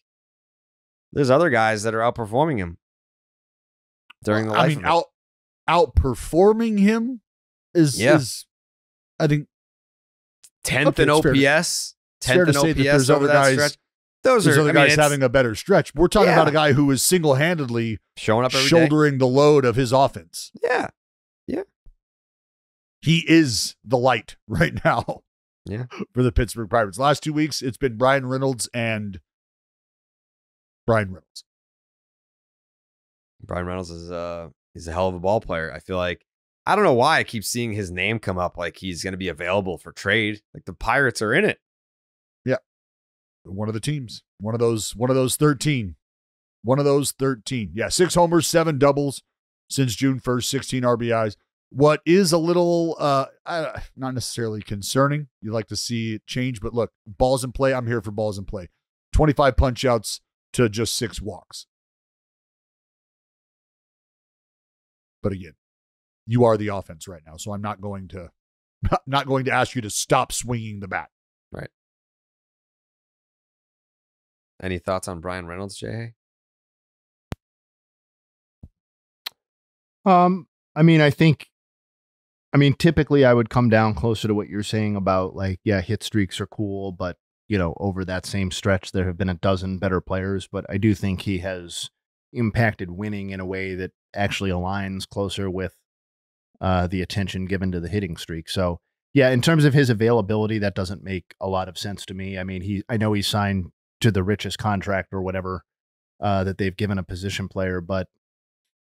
there's other guys that are outperforming him during the life. Outperforming him is I think 10th in OPS. 10th in OPS over that stretch. Those other guys having a better stretch. We're talking about a guy who is single-handedly showing up every shouldering the load of his offense. Yeah. Yeah. He is the light right now. Yeah. For the Pittsburgh Pirates. Last 2 weeks, it's been Bryan Reynolds and Bryan Reynolds. Bryan Reynolds is he's a hell of a ball player. I feel like I don't know why I keep seeing his name come up like he's going to be available for trade. Like the Pirates are in it. Yeah. One of the teams. One of those 13. One of those 13. Yeah, 6 homers, 7 doubles since June 1st, 16 RBIs. What is a little not necessarily concerning. You'd like to see it change, but look, balls in play. I'm here for balls in play. 25 punch outs to just 6 walks. But again, you are the offense right now, so I'm not going to ask you to stop swinging the bat. Right. Any thoughts on Bryan Reynolds, Jay? Typically I would come down closer to what you're saying about like, yeah, hit streaks are cool, but over that same stretch, there have been a dozen better players, but I do think he has impacted winning in a way that actually aligns closer with the attention given to the hitting streak. So yeah, in terms of his availability, that doesn't make a lot of sense to me. I mean, I know he's signed to the richest contract or whatever that they've given a position player, but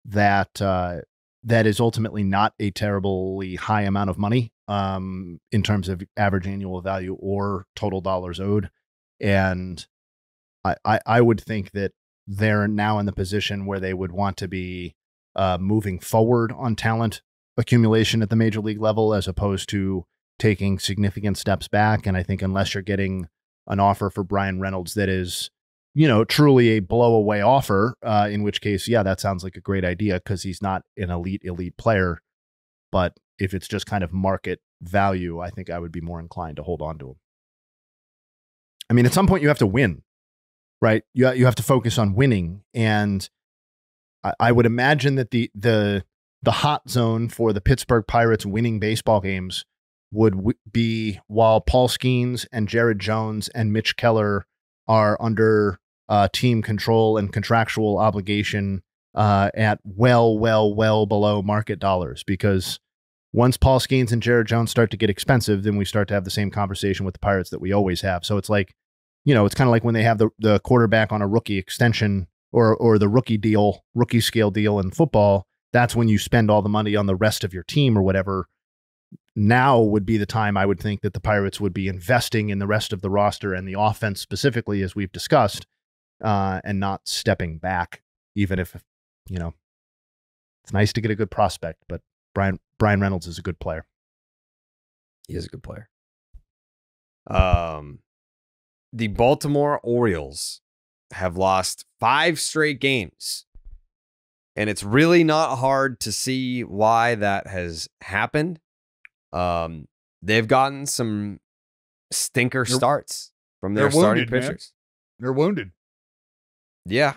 that is ultimately not a terribly high amount of money in terms of average annual value or total dollars owed. And I would think that they're now in the position where they would want to be moving forward on talent accumulation at the major league level as opposed to taking significant steps back. And I think unless you're getting an offer for Bryan Reynolds that is, truly a blow away offer, in which case, yeah, that sounds like a great idea because he's not an elite player. But if it's just kind of market value, I think I would be more inclined to hold on to him. I mean, at some point you have to win, right? You have to focus on winning. And I would imagine that the hot zone for the Pittsburgh Pirates winning baseball games would be while Paul Skeens and Jared Jones and Mitch Keller are under team control and contractual obligation at well below market dollars. Because once Paul Skeens and Jared Jones start to get expensive, then we start to have the same conversation with the Pirates that we always have. So it's like, it's kind of like when they have the quarterback on a rookie extension or the rookie scale deal in football. That's when you spend all the money on the rest of your team or whatever. Now would be the time I would think that the Pirates would be investing in the rest of the roster and the offense specifically, as we've discussed, and not stepping back, even if, it's nice to get a good prospect, but Bryan Reynolds is a good player. He is a good player. The Baltimore Orioles have lost 5 straight games. And it's really not hard to see why that has happened. They've gotten some stinker starts from their starting pitchers. Man. They're wounded. Yeah.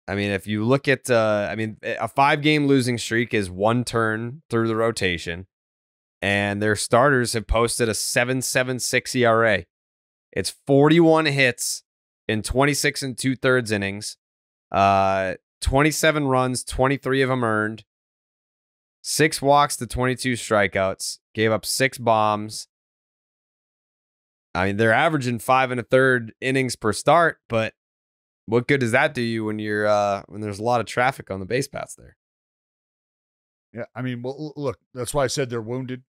I mean, if you look at, a 5-game losing streak is 1 turn through the rotation. And their starters have posted a 7.76 ERA. It's 41 hits in 26 2/3 innings. 27 runs, 23 of them earned. 6 walks to 22 strikeouts. Gave up 6 bombs. I mean, they're averaging 5 1/3 innings per start, but what good does that do you when you're when there's a lot of traffic on the base paths there? Yeah, I mean, well, look, that's why I said they're wounded.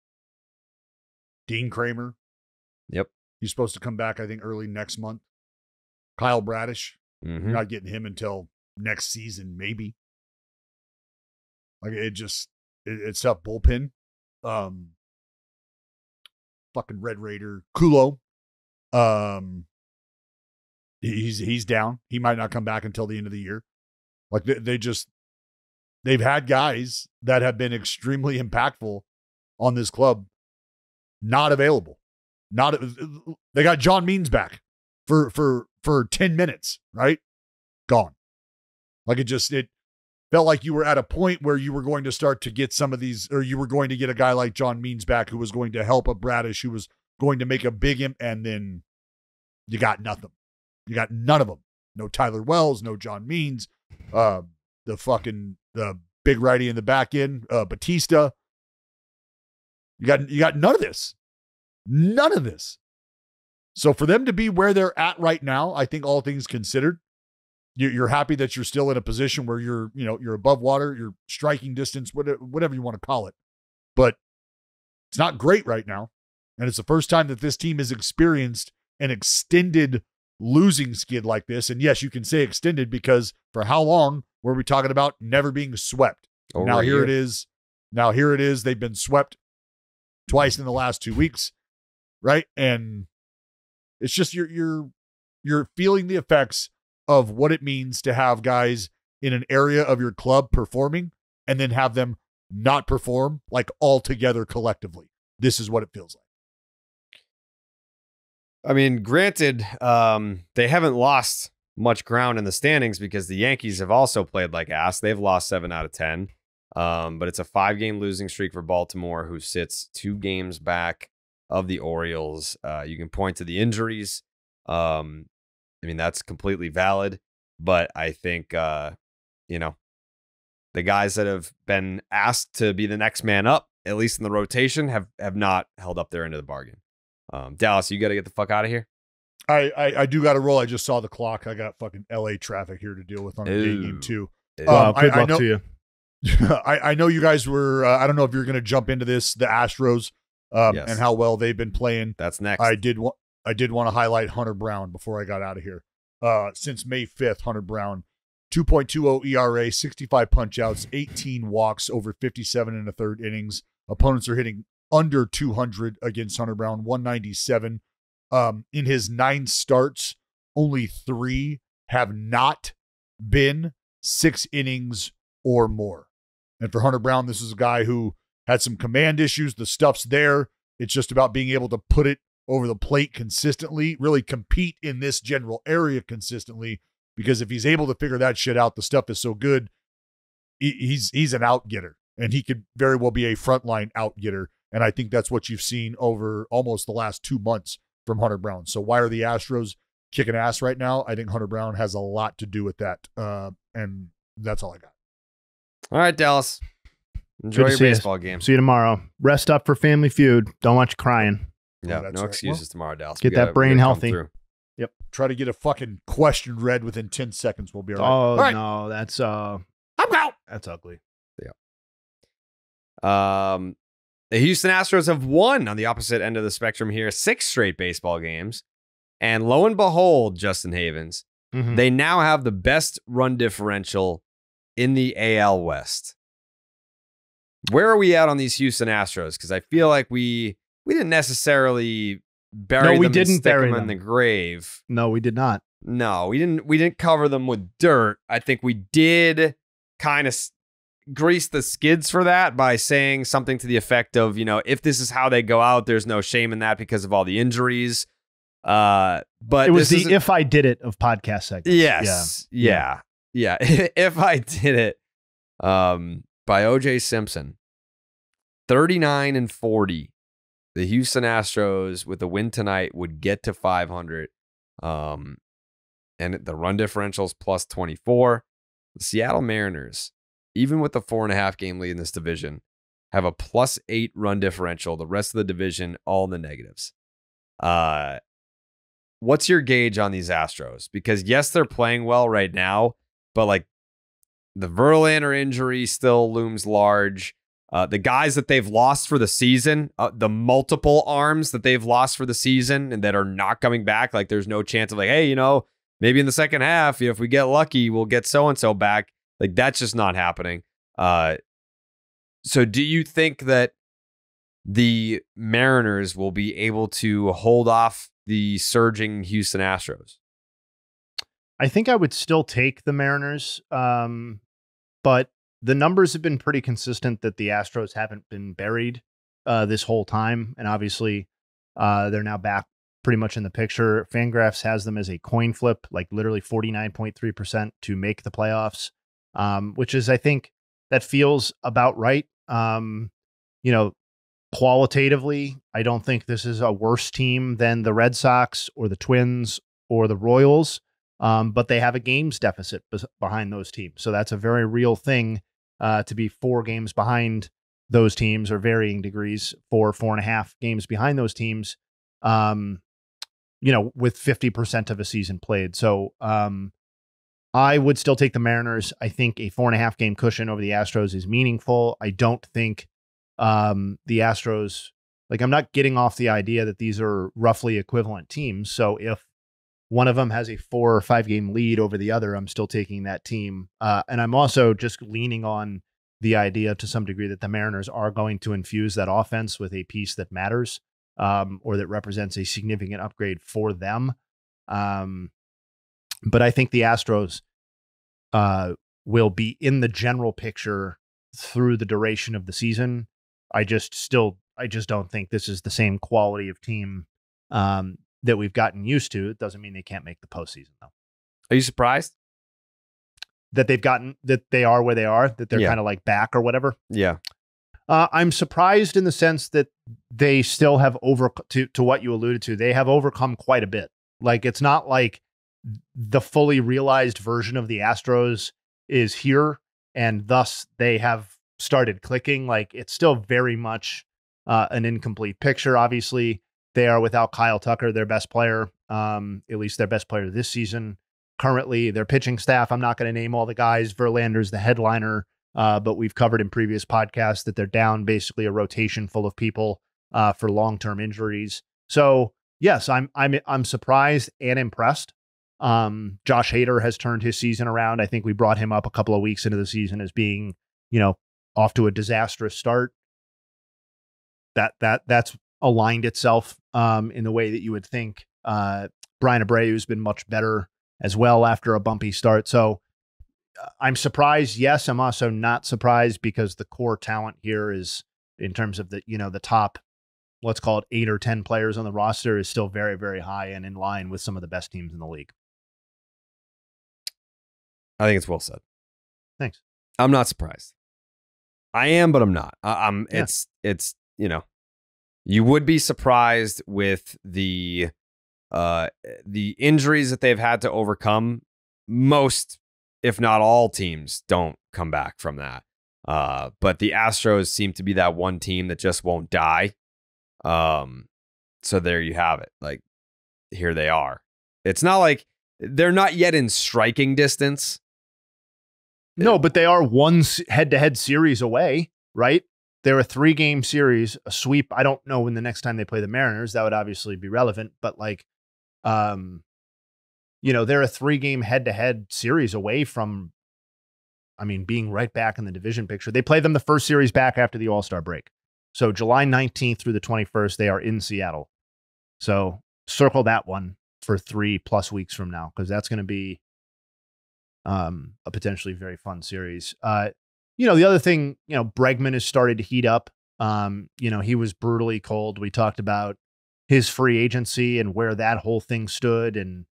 Dean Kramer. Yep. He's supposed to come back, I think, early next month. Kyle Bradish. You're not getting him until next season, maybe. Like, it's tough. Bullpen. Fucking Red Raider. Kulo. He's down. He might not come back until the end of the year. Like, they've had guys that have been extremely impactful on this club not available. They got John Means back for 10 minutes, right? Gone. Like, it felt like you were at a point where you were going to start to get some of these, or you were going to get a guy like John Means back who was going to help a Bradish, who was going to make a big and then you got nothing. You got none of them. No Tyler Wells, no John Means, the big righty in the back end, Batista. You got none of this. None of this. So for them to be where they're at right now, I think all things considered, you're happy that you're still in a position where you're above water, you're striking distance, whatever you want to call it. But it's not great right now. And it's the first time that this team has experienced an extended losing skid like this. And yes, you can say extended because for how long were we talking about never being swept? Now here it is. They've been swept twice in the last 2 weeks, right? And it's just you're feeling the effects of what it means to have guys in an area of your club performing and then have them not perform like all together collectively. This is what it feels like. I mean, granted, they haven't lost much ground in the standings because the Yankees have also played like ass. They've lost 7 out of 10. But it's a 5-game losing streak for Baltimore, who sits 2 games back of the Orioles. You can point to the injuries. I mean, that's completely valid. But I think, the guys that have been asked to be the next man up, at least in the rotation, have not held up their end of the bargain. Dallas, you got to get the fuck out of here. I do got to roll. I just saw the clock. I got fucking LA traffic here to deal with on a day game too. Good luck to you. I know you guys were, I don't know if you're going to jump into this, the Astros, Yes. and how well they've been playing. That's next. I did want to highlight Hunter Brown before I got out of here. Since May 5th, Hunter Brown, 2.20 ERA, 65 punch-outs, 18 walks over 57 1/3 innings. Opponents are hitting under 200 against Hunter Brown, 197. In his 9 starts, only 3 have not been 6 innings or more. And for Hunter Brown, this is a guy who had some command issues. The stuff's there. It's just about being able to put it over the plate consistently, really compete in this general area consistently, because if he's able to figure that shit out, the stuff is so good, he's an out-getter, and he could very well be a frontline out-getter. And I think that's what you've seen over almost the last 2 months from Hunter Brown. So why are the Astros kicking ass right now? I think Hunter Brown has a lot to do with that. And that's all I got. All right, Dallas. Enjoy your baseball game. See you tomorrow. Rest up for Family Feud. Don't want you crying. Yeah, that's no right. excuses tomorrow, Dallas. Get that brain healthy. Yep. Try to get a fucking question read within 10 seconds. We'll be all right. Oh, all right. no. That's I'm out. that's ugly. Yeah. The Houston Astros have won on the opposite end of the spectrum here, 6 straight baseball games. And lo and behold, Justin Havens, they now have the best run differential in the AL West. Where are we at on these Houston Astros? Because I feel like we we didn't necessarily bury No, them we and didn't stick bury them in them. the grave. No, we did not. No, we didn't cover them with dirt. I think we did kind of grease the skids for that by saying something to the effect of, if this is how they go out, there's no shame in that because of all the injuries. But It was the If I Did It of podcast segments. Yes. Yeah. If I Did It, by OJ Simpson, 39-40. The Houston Astros with a win tonight would get to 500. And the run differential's plus 24. The Seattle Mariners, even with the 4.5 game lead in this division, have a plus 8 run differential. The rest of the division, all in the negatives. What's your gauge on these Astros? Because yes, they're playing well right now, but like the Verlander injury still looms large. The guys that they've lost for the season, the multiple arms that they've lost for the season and that are not coming back, like there's no chance of like, hey, maybe in the second half, if we get lucky, we'll get so-and-so back. Like that's just not happening. So do you think that the Mariners will be able to hold off the surging Houston Astros? I think I would still take the Mariners, but the numbers have been pretty consistent that the Astros haven't been buried this whole time. And obviously, they're now back pretty much in the picture. Fangraphs has them as a coin flip, like literally 49.3% to make the playoffs, which is, I think, that feels about right. Qualitatively, I don't think this is a worse team than the Red Sox or the Twins or the Royals, but they have a games deficit behind those teams. So that's a very real thing to be 4 games behind those teams, or varying degrees, 4.5 games behind those teams, with 50% of a season played. So I would still take the Mariners. I think a 4.5 game cushion over the Astros is meaningful. I don't think the Astros, I'm not getting off the idea that these are roughly equivalent teams. So if one of them has a 4 or 5 game lead over the other, I'm still taking that team. And I'm also just leaning on the idea to some degree that the Mariners are going to infuse that offense with a piece that matters, or that represents a significant upgrade for them. But I think the Astros will be in the general picture through the duration of the season. I just don't think this is the same quality of team that we've gotten used to. It doesn't mean they can't make the postseason, though. Are you surprised that they are where they are, that they're kind of like back or whatever? Yeah. I'm surprised in the sense that they still have to what you alluded to. They have overcome quite a bit. Like, it's not like the fully realized version of the Astros is here and thus they have started clicking. Like, it's still very much an incomplete picture. Obviously, they are without Kyle Tucker, their best player, at least their best player this season. Currently, their pitching staff, I'm not going to name all the guys. Verlander's the headliner, but we've covered in previous podcasts that they're down basically a rotation full of people for long-term injuries. So yes, I'm surprised and impressed. Josh Hader has turned his season around. I think we brought him up a couple of weeks into the season as being, off to a disastrous start. That's aligned itself in the way that you would think. Bryan Abreu's been much better as well after a bumpy start. So I'm surprised. Yes, I'm also not surprised because the core talent here is, in terms of the top, let's call it 8 or 10 players on the roster, is still very, very high and in line with some of the best teams in the league. I think it's well said. Thanks. I'm not surprised. I am, but I'm not. Yeah. It's you would be surprised with the injuries that they've had to overcome. Most, if not all, teams don't come back from that. But the Astros seem to be that one team that just won't die. So there you have it. Like, here they are. It's not like they're not yet in striking distance. No, but they are one head-to-head series away, right? They're a 3-game series, a sweep. I don't know when the next time they play the Mariners. That would obviously be relevant, but they're a 3-game head-to-head series away from, being right back in the division picture. They play them the first series back after the All-Star break. So July 19th through the 21st, they are in Seattle. So circle that one for 3+ weeks from now, because that's going to be a potentially very fun series. The other thing, Bregman has started to heat up. He was brutally cold. We talked about his free agency and where that whole thing stood. And,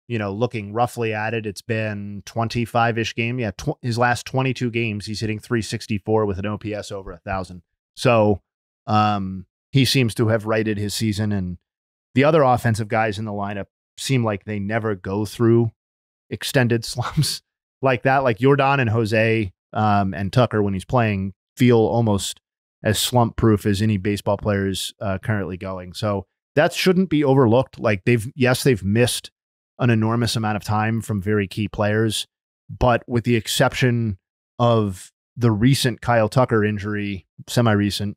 looking roughly at it, it's been 25-ish game. Yeah. His last 22 games, he's hitting 364 with an OPS over 1,000. So he seems to have righted his season. And the other offensive guys in the lineup seem like they never go through extended slumps like that. Like Jordan and Jose and Tucker, when he's playing, feel almost as slump proof as any baseball players currently going. So that shouldn't be overlooked. Like they've missed an enormous amount of time from very key players, but with the exception of the recent Kyle Tucker injury, semi-recent,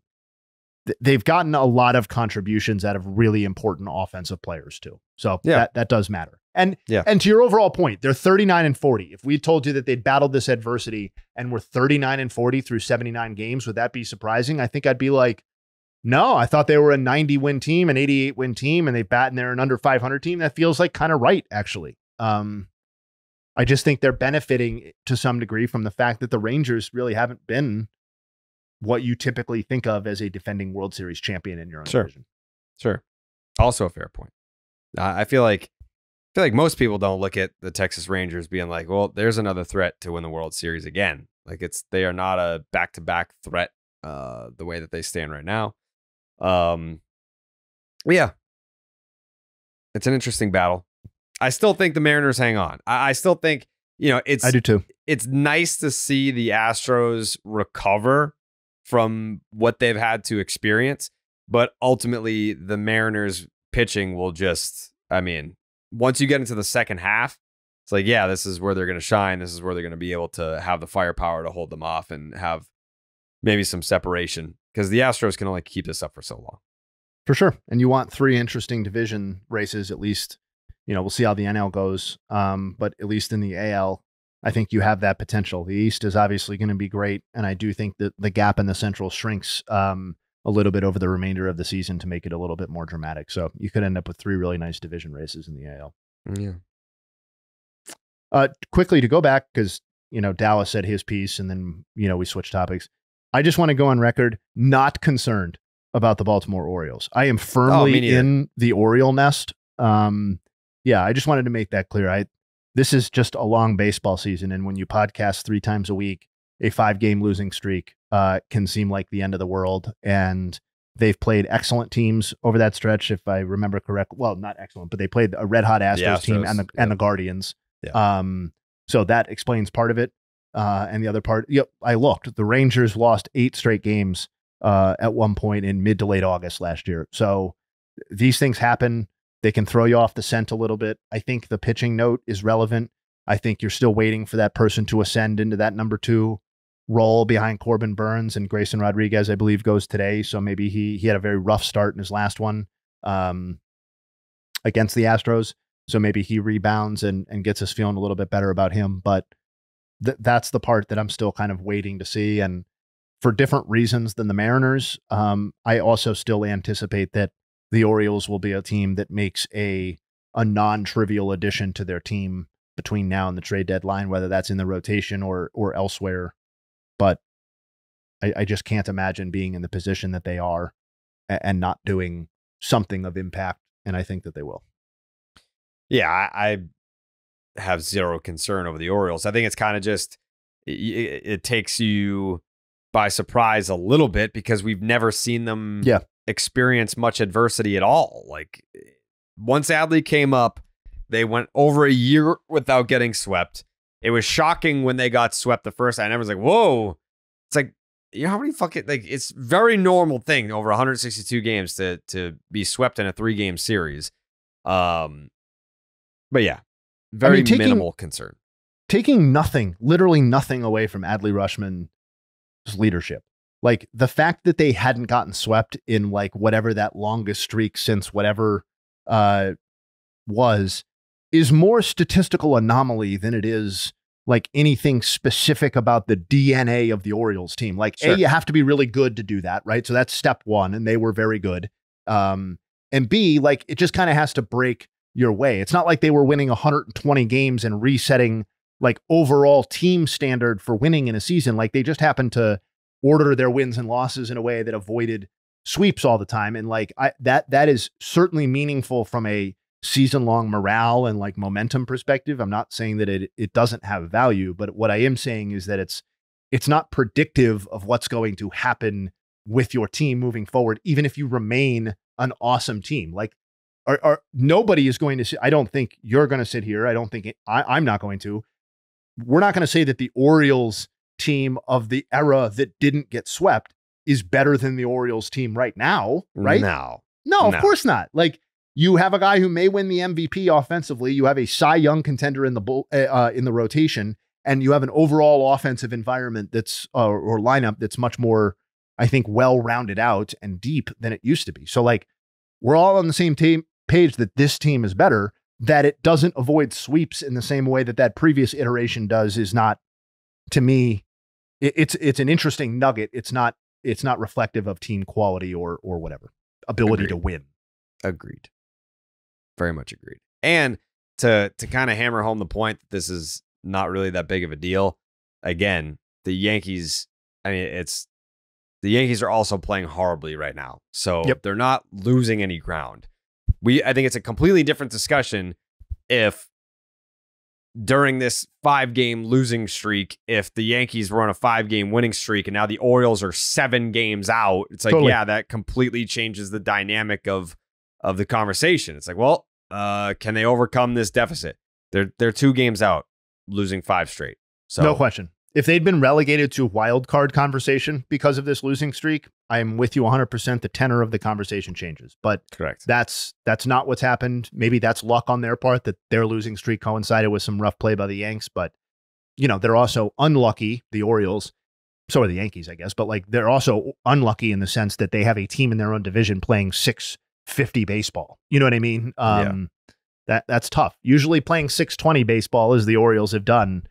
they've gotten a lot of contributions out of really important offensive players too. So that does matter. And to your overall point, they're 39-40. If we told you that they'd battled this adversity and were 39-40 through 79 games, would that be surprising? I think I'd be like, no, I thought they were a 90-win team, an 88-win team, and they're an under 500 team. That feels like kind of right, actually. I just think they're benefiting to some degree from the fact that the Rangers really haven't been what you typically think of as a defending World Series champion in your own division. Sure. Also a fair point. I feel like most people don't look at the Texas Rangers being like, well, there's another threat to win the World Series again. Like they are not a back-to-back threat the way that they stand right now. Yeah, it's an interesting battle. I still think the Mariners hang on. I still think, I do too. It's nice to see the Astros recover from what they've had to experience, but ultimately the Mariners pitching will just, once you get into the second half, it's like, yeah, this is where they're going to shine. This is where they're going to be able to have the firepower to hold them off and have maybe some separation, because the Astros can only keep this up for so long. For sure. And you want 3 interesting division races, at least. We'll see how the NL goes. But at least in the AL, I think you have that potential. The East is obviously going to be great. And I do think that the gap in the Central shrinks a little bit over the remainder of the season to make it a little bit more dramatic. So you could end up with 3 really nice division races in the AL. Yeah. Quickly to go back, because, Dallas said his piece and then, we switched topics. I just want to go on record, not concerned about the Baltimore Orioles. I am firmly in the Oriole nest. I just wanted to make that clear. This is just a long baseball season. And when you podcast 3 times a week, a 5-game losing streak can seem like the end of the world. And they've played excellent teams over that stretch, if I remember correct. Well, not excellent, but they played a red hot Astros team and the Guardians. Yeah. So that explains part of it. And the other part, I looked. The Rangers lost 8 straight games at one point in mid to late August last year. So these things happen. They can throw you off the scent a little bit. I think the pitching note is relevant. I think you're still waiting for that person to ascend into that number 2 role behind Corbin Burns, and Grayson Rodriguez, I believe, goes today. So maybe he had a very rough start in his last one against the Astros. So maybe he rebounds and gets us feeling a little bit better about him. But that's the part that I'm still kind of waiting to see. And for different reasons than the Mariners, I also still anticipate that the Orioles will be a team that makes a non-trivial addition to their team between now and the trade deadline, whether that's in the rotation or elsewhere. But I just can't imagine being in the position that they are and not doing something of impact. And I think that they will. Yeah, I have zero concern over the Orioles. I think it's kind of just, it takes you by surprise a little bit because we've never seen them experience much adversity at all. Like once Adley came up, they went over a year without getting swept. It was shocking when they got swept the first time. And everyone's like, whoa. It's like, how many fucking, like, it's very normal thing over 162 games to be swept in a 3-game series. But yeah, very minimal concern. Taking nothing, literally nothing away from Adley Rutschman's leadership. Like the fact that they hadn't gotten swept in like whatever that longest streak since whatever was, is more statistical anomaly than it is like anything specific about the DNA of the Orioles team. Like, Sure. A, you have to be really good to do that, right? So that's step one, and they were very good. And B, like, it just kind of has to break your way. It's not like they were winning 120 games and resetting like overall team standard for winning in a season. Like, they just happened to order their wins and losses in a way that avoided sweeps all the time. And like, that is certainly meaningful from a season-long morale and like momentum perspective. I'm not saying that it doesn't have value, but what I am saying is that it's not predictive of what's going to happen with your team moving forward, even if you remain an awesome team. Like, nobody is going to I don't think you're going to sit here. I don't think I'm not going to. We're not going to say that the Orioles team of the era that didn't get swept is better than the Orioles team right now, right? No, of course not. Like, you have a guy who may win the MVP offensively. You have a Cy Young contender in the rotation, and you have an overall offensive environment that's or lineup that's much more, I think, well rounded out and deep than it used to be. So like, we're all on the same page that this team is better. That it doesn't avoid sweeps in the same way that previous iteration does is not, to me, it's an interesting nugget. It's not reflective of team quality or whatever ability Agreed. to win. Agreed. Very much agreed. And to kind of hammer home the point that this is not really that big of a deal. Again, the Yankees, I mean, the Yankees are also playing horribly right now. So They're not losing any ground. I think it's a completely different discussion if during this 5-game losing streak, if the Yankees were on a 5-game winning streak and now the Orioles are 7 games out, it's like, Totally. yeah, that completely changes the dynamic of the conversation. It's like, well, can they overcome this deficit? They're 2 games out, losing 5 straight. So No question. If they'd been relegated to wild card conversation because of this losing streak, I'm with you 100%. The tenor of the conversation changes, but correct. that's not what's happened. Maybe that's luck on their part that their losing streak coincided with some rough play by the Yanks, but they're also unlucky, the Orioles. So are the Yankees, I guess, but like, they're also unlucky in the sense that they have a team in their own division playing 650 baseball. You know what I mean? That's tough. Usually playing 620 baseball, as the Orioles have done,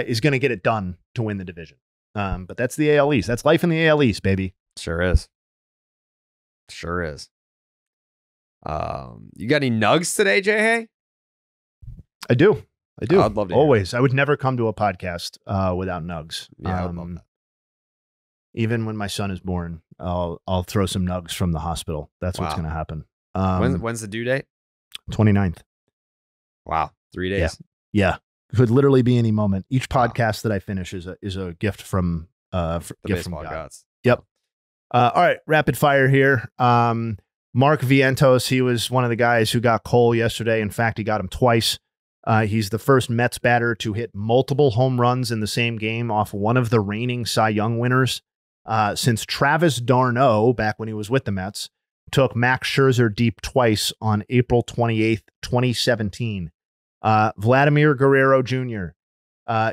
is going to get it done to win the division. But that's the AL East. That's life in the AL East, baby. Sure is. Sure is. You got any nugs today, Jay Hay? I do. I'd love to hear Always. I would never come to a podcast without nugs. Yeah, I'd love that. Even when my son is born, I'll throw some nugs from the hospital. That's what's Wow. going to happen. When's the due date? 29th. Wow, 3 days. Yeah. Could literally be any moment. Each podcast that I finish is a gift from The gift from baseball God. gods. Yep. All right, rapid fire here. Mark Vientos, he was one of the guys who got Cole yesterday. In fact, he got him twice. He's the first Mets batter to hit multiple home runs in the same game off one of the reigning Cy Young winners since Travis d'Arnaud, back when he was with the Mets, took Max Scherzer deep twice on April 28th, 2017. Vladimir Guerrero Jr.,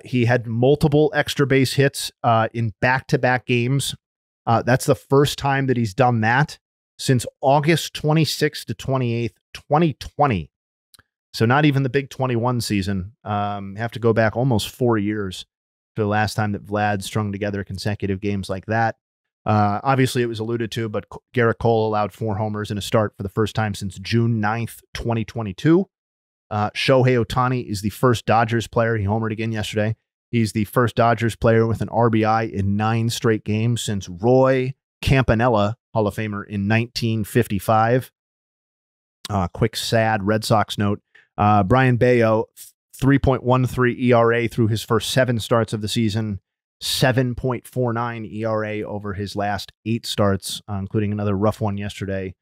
he had multiple extra base hits in back-to-back games. That's the first time that he's done that since August 26th to 28th, 2020. So not even the big 21 season. Have to go back almost 4 years to the last time that Vlad strung together consecutive games like that. Obviously, it was alluded to, but Gerrit Cole allowed 4 homers in a start for the first time since June 9th, 2022. Shohei Ohtani is the first Dodgers player. He homered again yesterday. He's the first Dodgers player with an RBI in 9 straight games since Roy Campanella, Hall of Famer, in 1955. Quick, sad Red Sox note. Brian Bayo, 3.13 ERA through his first 7 starts of the season, 7.49 ERA over his last 8 starts, including another rough one yesterday.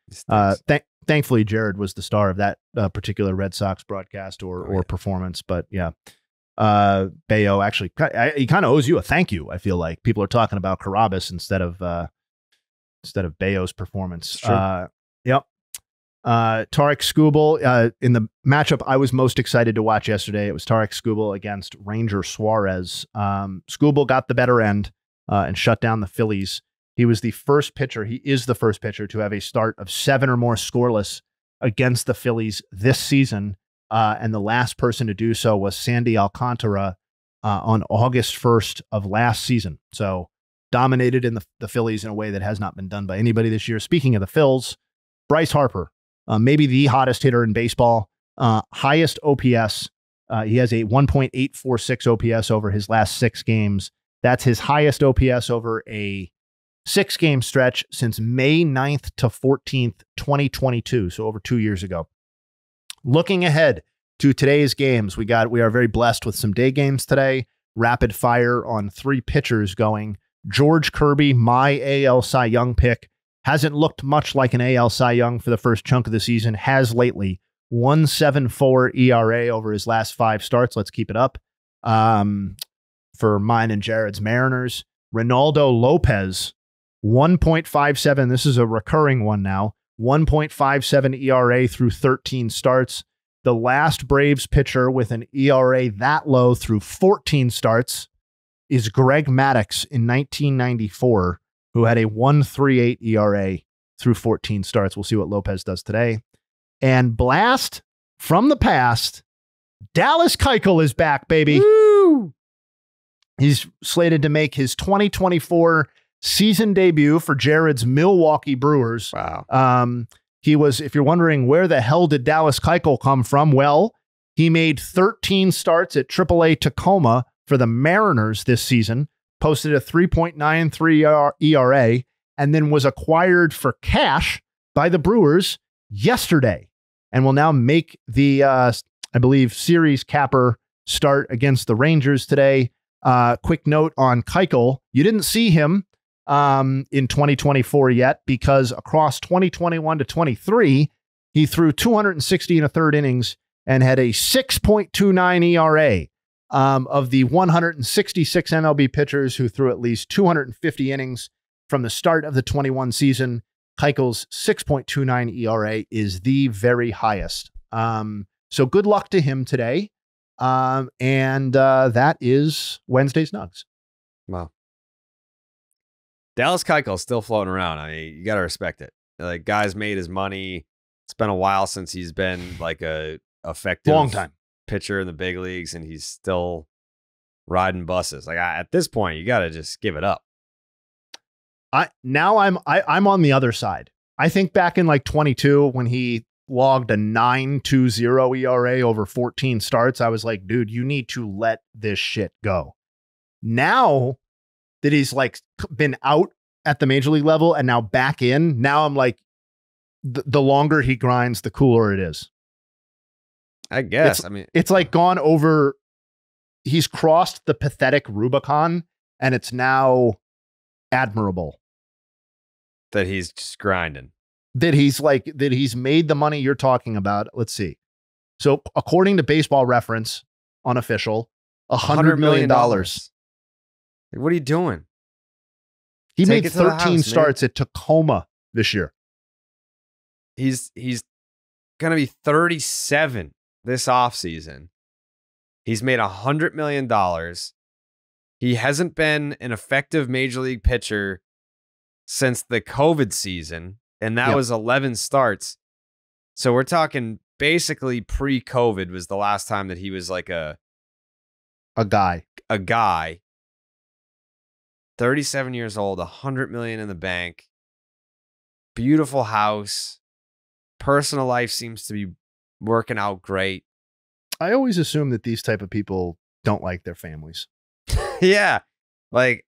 Thankfully, Jared was the star of that particular Red Sox broadcast or performance. But yeah, Bayo actually, he kind of owes you a thank you. I feel like people are talking about Carabas instead of Bayo's performance. Yep. Tarek Skubal in the matchup I was most excited to watch yesterday. It was Tarek Skubal against Ranger Suarez. Skubal got the better end and shut down the Phillies. He is the first pitcher to have a start of 7 or more scoreless against the Phillies this season. And the last person to do so was Sandy Alcantara on August 1st of last season. So dominated in the Phillies in a way that has not been done by anybody this year. Speaking of the Phils, Bryce Harper, maybe the hottest hitter in baseball, highest OPS. He has a 1.846 OPS over his last 6 games. That's his highest OPS over a 6-game stretch since May 9th to 14th, 2022. So over 2 years ago. Looking ahead to today's games, we are very blessed with some day games today. Rapid fire on 3 pitchers going. George Kirby, my AL Cy Young pick, hasn't looked much like an AL Cy Young for the first chunk of the season, has lately. 1.74 ERA over his last 5 starts. Let's keep it up. For mine and Jared's Mariners, Reynaldo Lopez, 1.57. This is a recurring one now. 1.57 ERA through 13 starts. The last Braves pitcher with an ERA that low through 14 starts is Greg Maddux in 1994, who had a 1.38 ERA through 14 starts. We'll see what Lopez does today. And blast from the past, Dallas Keuchel is back, baby. Woo! He's slated to make his 2024 season debut for Jared's Milwaukee Brewers. Wow. He was, if you're wondering where the hell did Dallas Keuchel come from? Well, he made 13 starts at AAA Tacoma for the Mariners this season, posted a 3.93 ERA, and then was acquired for cash by the Brewers yesterday, and will now make the, I believe, series capper start against the Rangers today. Quick note on Keuchel. You didn't see him in 2024 yet because across 2021 to 23, he threw 260 1/3 innings and had a 6.29 ERA. Of the 166 MLB pitchers who threw at least 250 innings from the start of the 21 season, Keuchel's 6.29 ERA is the very highest. So good luck to him today. And that is Wednesday's Nugs. Wow. Dallas Keuchel still floating around. I mean, you got to respect it. Like, guy's made his money. It's been a while since he's been like a effective Long time pitcher in the big leagues, and he's still riding buses. Like, at this point, you got to just give it up. I'm on the other side. I think back in like 22 when he logged a 9.20 ERA over 14 starts, I was like, dude, you need to let this shit go. Now that he's like been out at the major league level and now back in, now I'm like, the longer he grinds, the cooler it is. I guess. It's like gone over. He's crossed the pathetic Rubicon, and it's now admirable that he's just grinding. That he's made the money you're talking about. Let's see. So according to Baseball Reference, unofficial, $100 million. Like, what are you doing? He made 13 starts at Tacoma this year. He's going to be 37 this offseason. He's made $100 million. He hasn't been an effective major league pitcher since the COVID season, and that was 11 starts. So we're talking basically pre-COVID was the last time that he was like a guy. 37 years old, $100 million in the bank, beautiful house, personal life seems to be working out great. I always assume that these type of people don't like their families. Yeah. Like,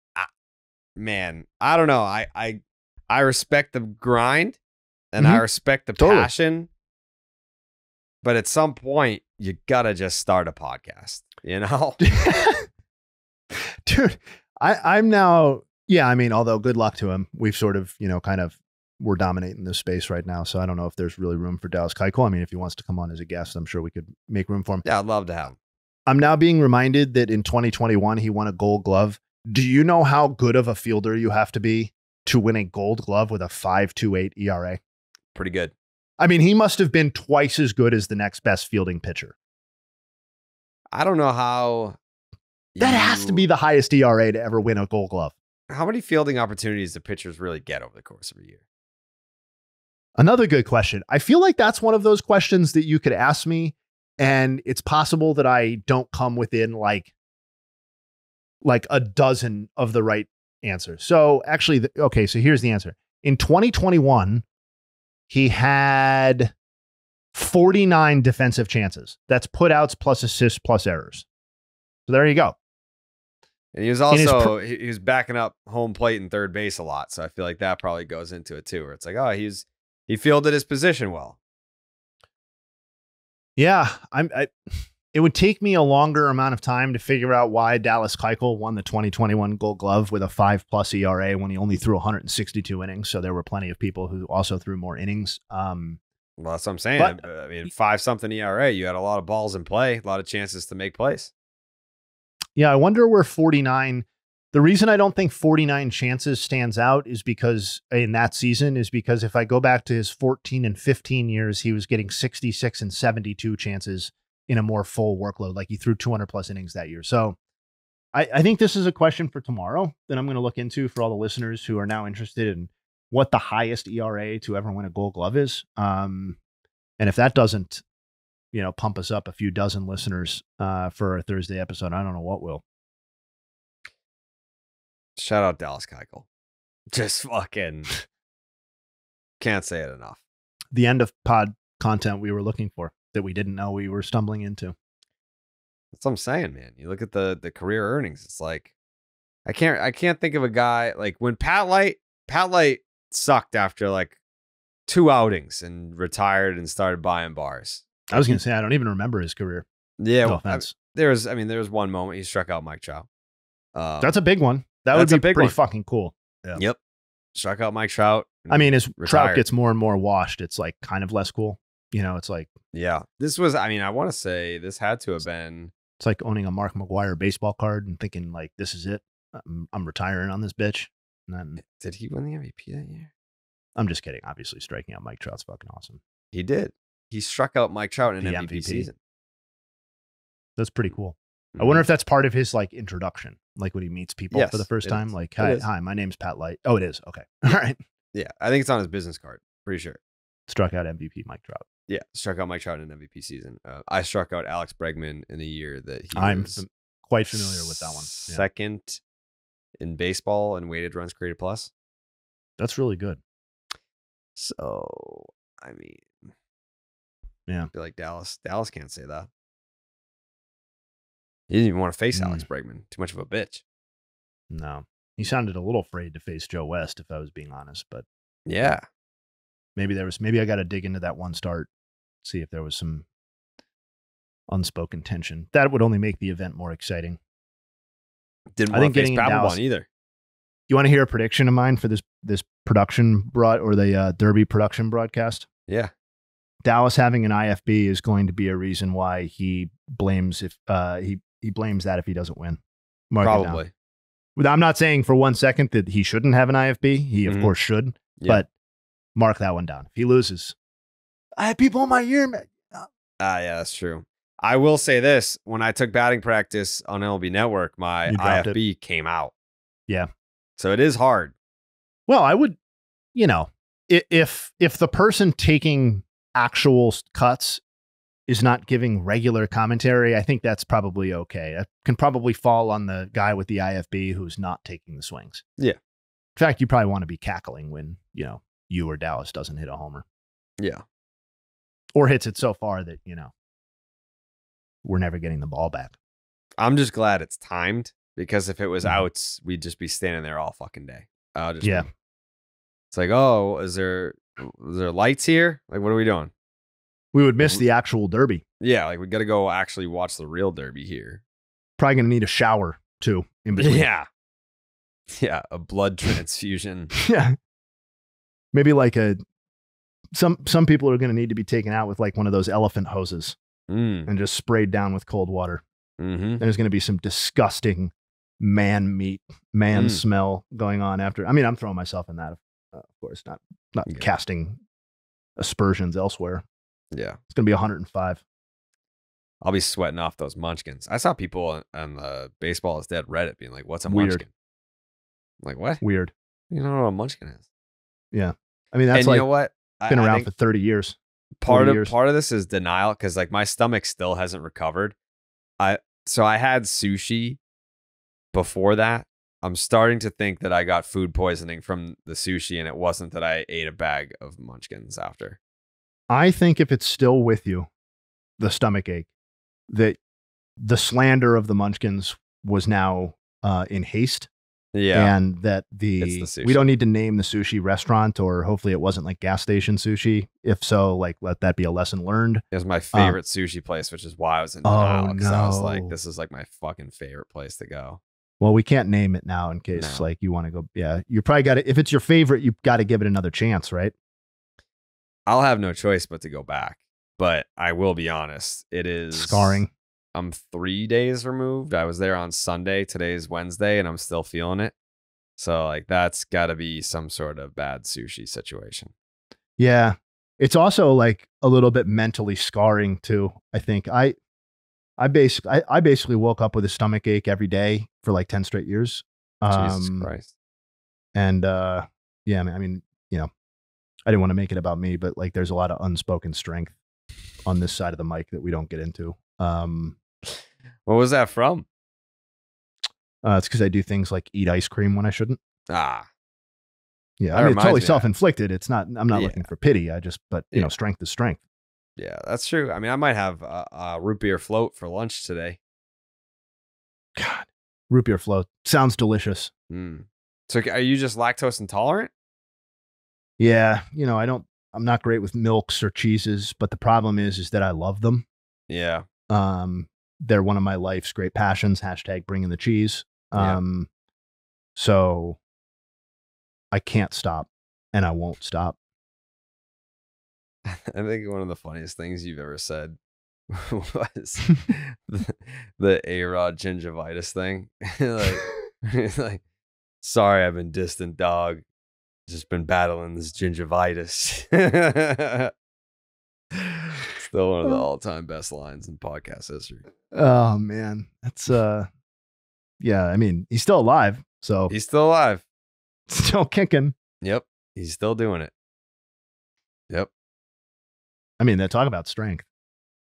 man, I don't know. I respect the grind and I respect the passion, but at some point you gotta just start a podcast, you know? Dude, I'm now, I mean, although good luck to him, we've sort of, we're dominating this space right now. So I don't know if there's really room for Dallas Keuchel. I mean, if he wants to come on as a guest, I'm sure we could make room for him. Yeah, I'd love to have him. I'm now being reminded that in 2021, he won a Gold Glove. Do you know how good of a fielder you have to be to win a Gold Glove with a 5.28 ERA? Pretty good. I mean, he must have been twice as good as the next best fielding pitcher. I don't know how. That has to be the highest ERA to ever win a Gold Glove. How many fielding opportunities do pitchers really get over the course of a year? Another good question. I feel like that's one of those questions that you could ask me, and it's possible that I don't come within like like a dozen of the right answers. So actually, okay, so here's the answer. In 2021, he had 49 defensive chances. That's putouts plus assists plus errors. So there you go. And he was also he was backing up home plate and third base a lot. So I feel like that probably goes into it too, where it's like, oh, he fielded his position well. Yeah, it would take me a longer amount of time to figure out why Dallas Keuchel won the 2021 Gold Glove with a 5+ ERA when he only threw 162 innings. So there were plenty of people who also threw more innings. Well, that's what I'm saying. I mean, 5-something ERA, you had a lot of balls in play, a lot of chances to make plays. Yeah, I wonder where 49. The reason I don't think 49 chances stands out is because in that season is because if I go back to his 14 and 15 years, he was getting 66 and 72 chances in a more full workload. Like he threw 200+ innings that year. So I think this is a question for tomorrow that I'm going to look into for all the listeners who are now interested in what the highest ERA to ever win a Gold Glove is. And if that doesn't, pump us up a few dozen listeners for a Thursday episode, I don't know what will. Shout out Dallas Keuchel. Just fucking can't say it enough. The end of pod content we were looking for that we didn't know we were stumbling into. That's what I'm saying, man. You look at the career earnings. It's like I can't think of a guy like when Pat Light sucked after like 2 outings and retired and started buying bars. I was gonna say I don't even remember his career. Yeah, no offense. There was one moment he struck out Mike Trout. That's a big one. That would be pretty fucking cool. Yeah. Yep. Struck out Mike Trout. I mean, as Trout gets more and more washed, it's like kind of less cool. It's like, yeah, this was, I mean, I want to say this had to have been. It's like owning a Mark McGwire baseball card and thinking like, this is it. I'm retiring on this bitch. And then, did he win the MVP that year? I'm just kidding. Obviously striking out Mike Trout's fucking awesome. He did. He struck out Mike Trout in an MVP season. That's pretty cool. I wonder if that's part of his like introduction, like when he meets people for the first time. Like, hi, my name's Pat Light. Oh, it is. Okay. All right. Yeah. I think it's on his business card. Pretty sure. Struck out MVP Mike Trout. Yeah. Struck out Mike Trout in an MVP season. I struck out Alex Bregman in the year that he was quite familiar with that one. Yeah. Second in baseball and weighted runs created plus. That's really good. So, I mean, yeah. I feel like Dallas can't say that. He didn't even want to face Alex Bregman. Too much of a bitch. No. He sounded a little afraid to face Joe West, if I was being honest. But yeah. Maybe I got to dig into that one start, see if there was some unspoken tension. That would only make the event more exciting. Didn't want to face Papelbon either. You want to hear a prediction of mine for this production the Derby production broadcast? Yeah. Dallas having an IFB is going to be a reason why he blames he blames that if he doesn't win. Probably. I'm not saying for 1 second that he shouldn't have an IFB. He of course should, but mark that one down. If he loses, I have people in my ear, man. Yeah, that's true. I will say this: when I took batting practice on MLB Network, my IFB came out. Yeah. So it is hard. Well, I would, if the person taking actual cuts is not giving regular commentary, I think that's probably okay. That can probably fall on the guy with the IFB who's not taking the swings. Yeah. In fact, you probably want to be cackling when, you or Dallas doesn't hit a homer. Yeah. Or hits it so far that, we're never getting the ball back. I'm just glad it's timed because if it was outs, we'd just be standing there all fucking day. It's like, oh, is there lights here? Like, what are we doing? We would miss the actual Derby. Yeah, like we got to go actually watch the real Derby here. Probably going to need a shower too in between. Yeah. Yeah, a blood transfusion. Yeah. Maybe like some people are going to need to be taken out with like one of those elephant hoses and just sprayed down with cold water. Mm-hmm. There's going to be some disgusting man smell going on after. I mean, I'm throwing myself in that, of course, not casting aspersions elsewhere. Yeah. It's going to be 105. I'll be sweating off those munchkins. I saw people on the Baseball is Dead Reddit being like, what's a munchkin? I'm like, what? Weird. You don't know what a munchkin is? Yeah. I mean, that's you know what? Been around for 30 years. Part of this is denial because like my stomach still hasn't recovered. So I had sushi before that, I'm starting to think that I got food poisoning from the sushi, and it wasn't that I ate a bag of Munchkins after. I think if it's still with you, the stomach ache, that the slander of the Munchkins was now in haste. Yeah. And that It's the we sushi. don't need to name the sushi restaurant, or hopefully it wasn't like gas station sushi. If so, like, let that be a lesson learned. It was my favorite sushi place, which is why I was in denial. Because I was like, no. this is like my fucking favorite place to go. Well, we can't name it now in case No. like you want to go. Yeah, you probably got to, if it's your favorite, you've got to give it another chance, right? I'll have no choice but to go back. But I will be honest, it is Scarring. I'm 3 days removed. I was there on Sunday. Today's Wednesday, and I'm still feeling it. So like that's got to be some sort of bad sushi situation. Yeah. It's also like a little bit mentally scarring too. I think I basically woke up with a stomach ache every day for like 10 straight years. Jesus Christ. And yeah, I mean, you know, I didn't want to make it about me, but like there's a lot of unspoken strength on this side of the mic that we don't get into. What was that from? It's because I do things like eat ice cream when I shouldn't. Ah, Yeah, That I mean, it's reminds totally me of- self-inflicted. It's not. I'm not Yeah. looking for pity. But you Yeah. know, strength is strength. yeah, that's true. I mean, I might have a root beer float for lunch today. God, root beer float sounds delicious. Mm. So are you just lactose intolerant? Yeah, you know, I'm not great with milks or cheeses, but the problem is that I love them. Yeah. They're one of my life's great passions. # bringing the cheese. Yeah. So I can't stop, and I won't stop. I think one of the funniest things you've ever said was the ARod gingivitis thing. It's like, sorry, I've been distant, dog. Just been battling this gingivitis. Still one of the all-time best lines in podcast history. Oh man, that's yeah. I mean, he's still alive, so He's still alive. still kicking. Yep. He's still doing it. Yep. I mean, they talk about strength.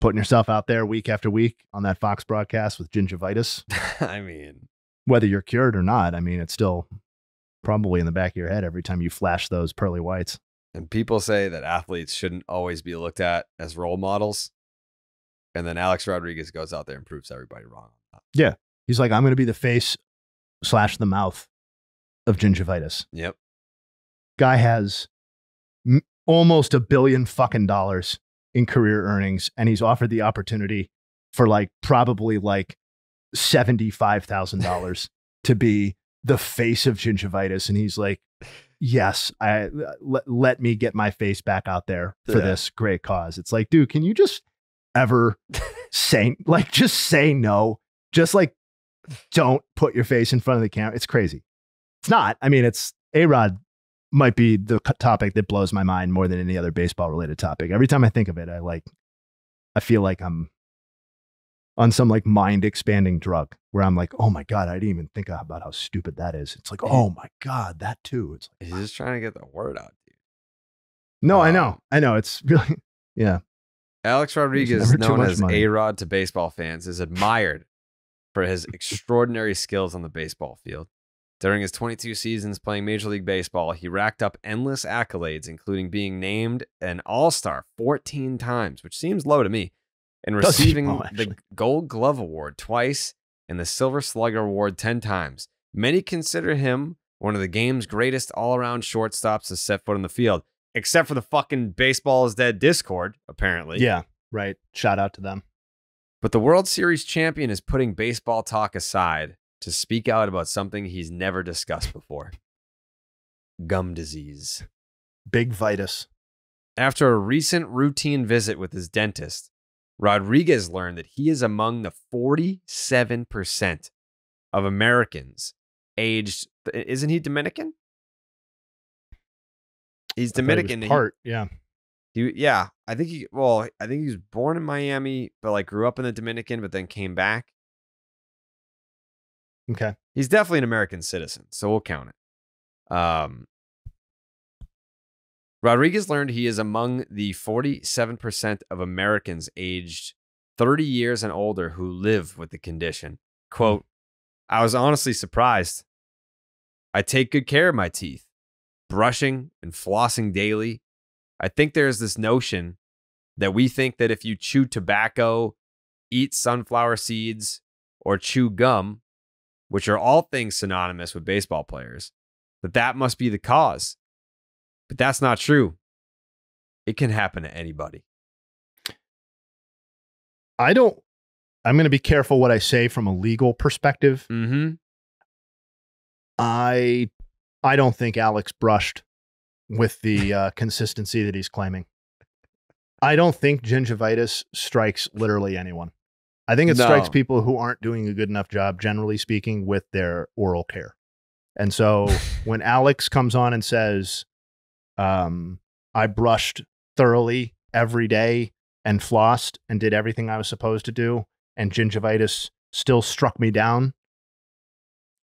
Putting yourself out there week after week on that Fox broadcast with gingivitis, I mean, whether you're cured or not. I mean, it's still probably in the back of your head every time you flash those pearly whites. and people say that athletes shouldn't always be looked at as role models. And then Alex Rodriguez goes out there and proves everybody wrong. He's like, I'm going to be the face / the mouth of gingivitis. Yep. Guy has almost $1 billion fucking dollars in career earnings, and he's offered the opportunity for like probably like $75,000 to be the face of gingivitis, and he's like, yes, let me get my face back out there for Yeah. this great cause. It's like, dude, can you just ever say no? Just like, don't put your face in front of the camera. It's crazy. It's not. I mean, it's ARod might be the topic that blows my mind more than any other baseball related topic. Every time I think of it, I feel like I'm on some like mind expanding drug where I'm like, oh my God, I didn't even think about how stupid that is. It's like, oh my God, that too. It's like, He's just trying to get the word out, dude. no, I know. It's really, yeah. Alex Rodriguez, never too known much as money. ARod to baseball fans, is admired for his extraordinary skills on the baseball field. During his 22 seasons playing Major League Baseball, he racked up endless accolades, including being named an All-Star 14 times, which seems low to me, and Does seem receiving low, the actually. Gold Glove Award twice and the Silver Slugger Award 10 times. Many consider him one of the game's greatest all-around shortstops to set foot on the field, except for the fucking Baseball is Dead Discord, apparently. Yeah, right. Shout out to them. But the World Series champion is putting baseball talk aside to speak out about something he's never discussed before. Gum disease. Big Vitus. After a recent routine visit with his dentist, Rodriguez learned that he is among the 47% of Americans aged, isn't he Dominican? He's Dominican. Part, yeah. I think he was born in Miami, but like grew up in the Dominican, but then came back. Okay. He's definitely an American citizen, so we'll count it. Rodriguez learned he is among the 47% of Americans aged 30 years and older who live with the condition. Quote, I was honestly surprised. I take good care of my teeth, brushing and flossing daily. I think there's this notion that we think that if you chew tobacco, eat sunflower seeds, or chew gum, which are all things synonymous with baseball players, that must be the cause. But that's not true. It can happen to anybody. I'm going to be careful what I say from a legal perspective. Mm-hmm. I don't think Alex brushed with the consistency that he's claiming. I don't think gingivitis strikes literally anyone. I think it strikes people who aren't doing a good enough job, generally speaking, with their oral care. And so when Alex comes on and says, I brushed thoroughly every day and flossed and did everything I was supposed to do, and gingivitis still struck me down,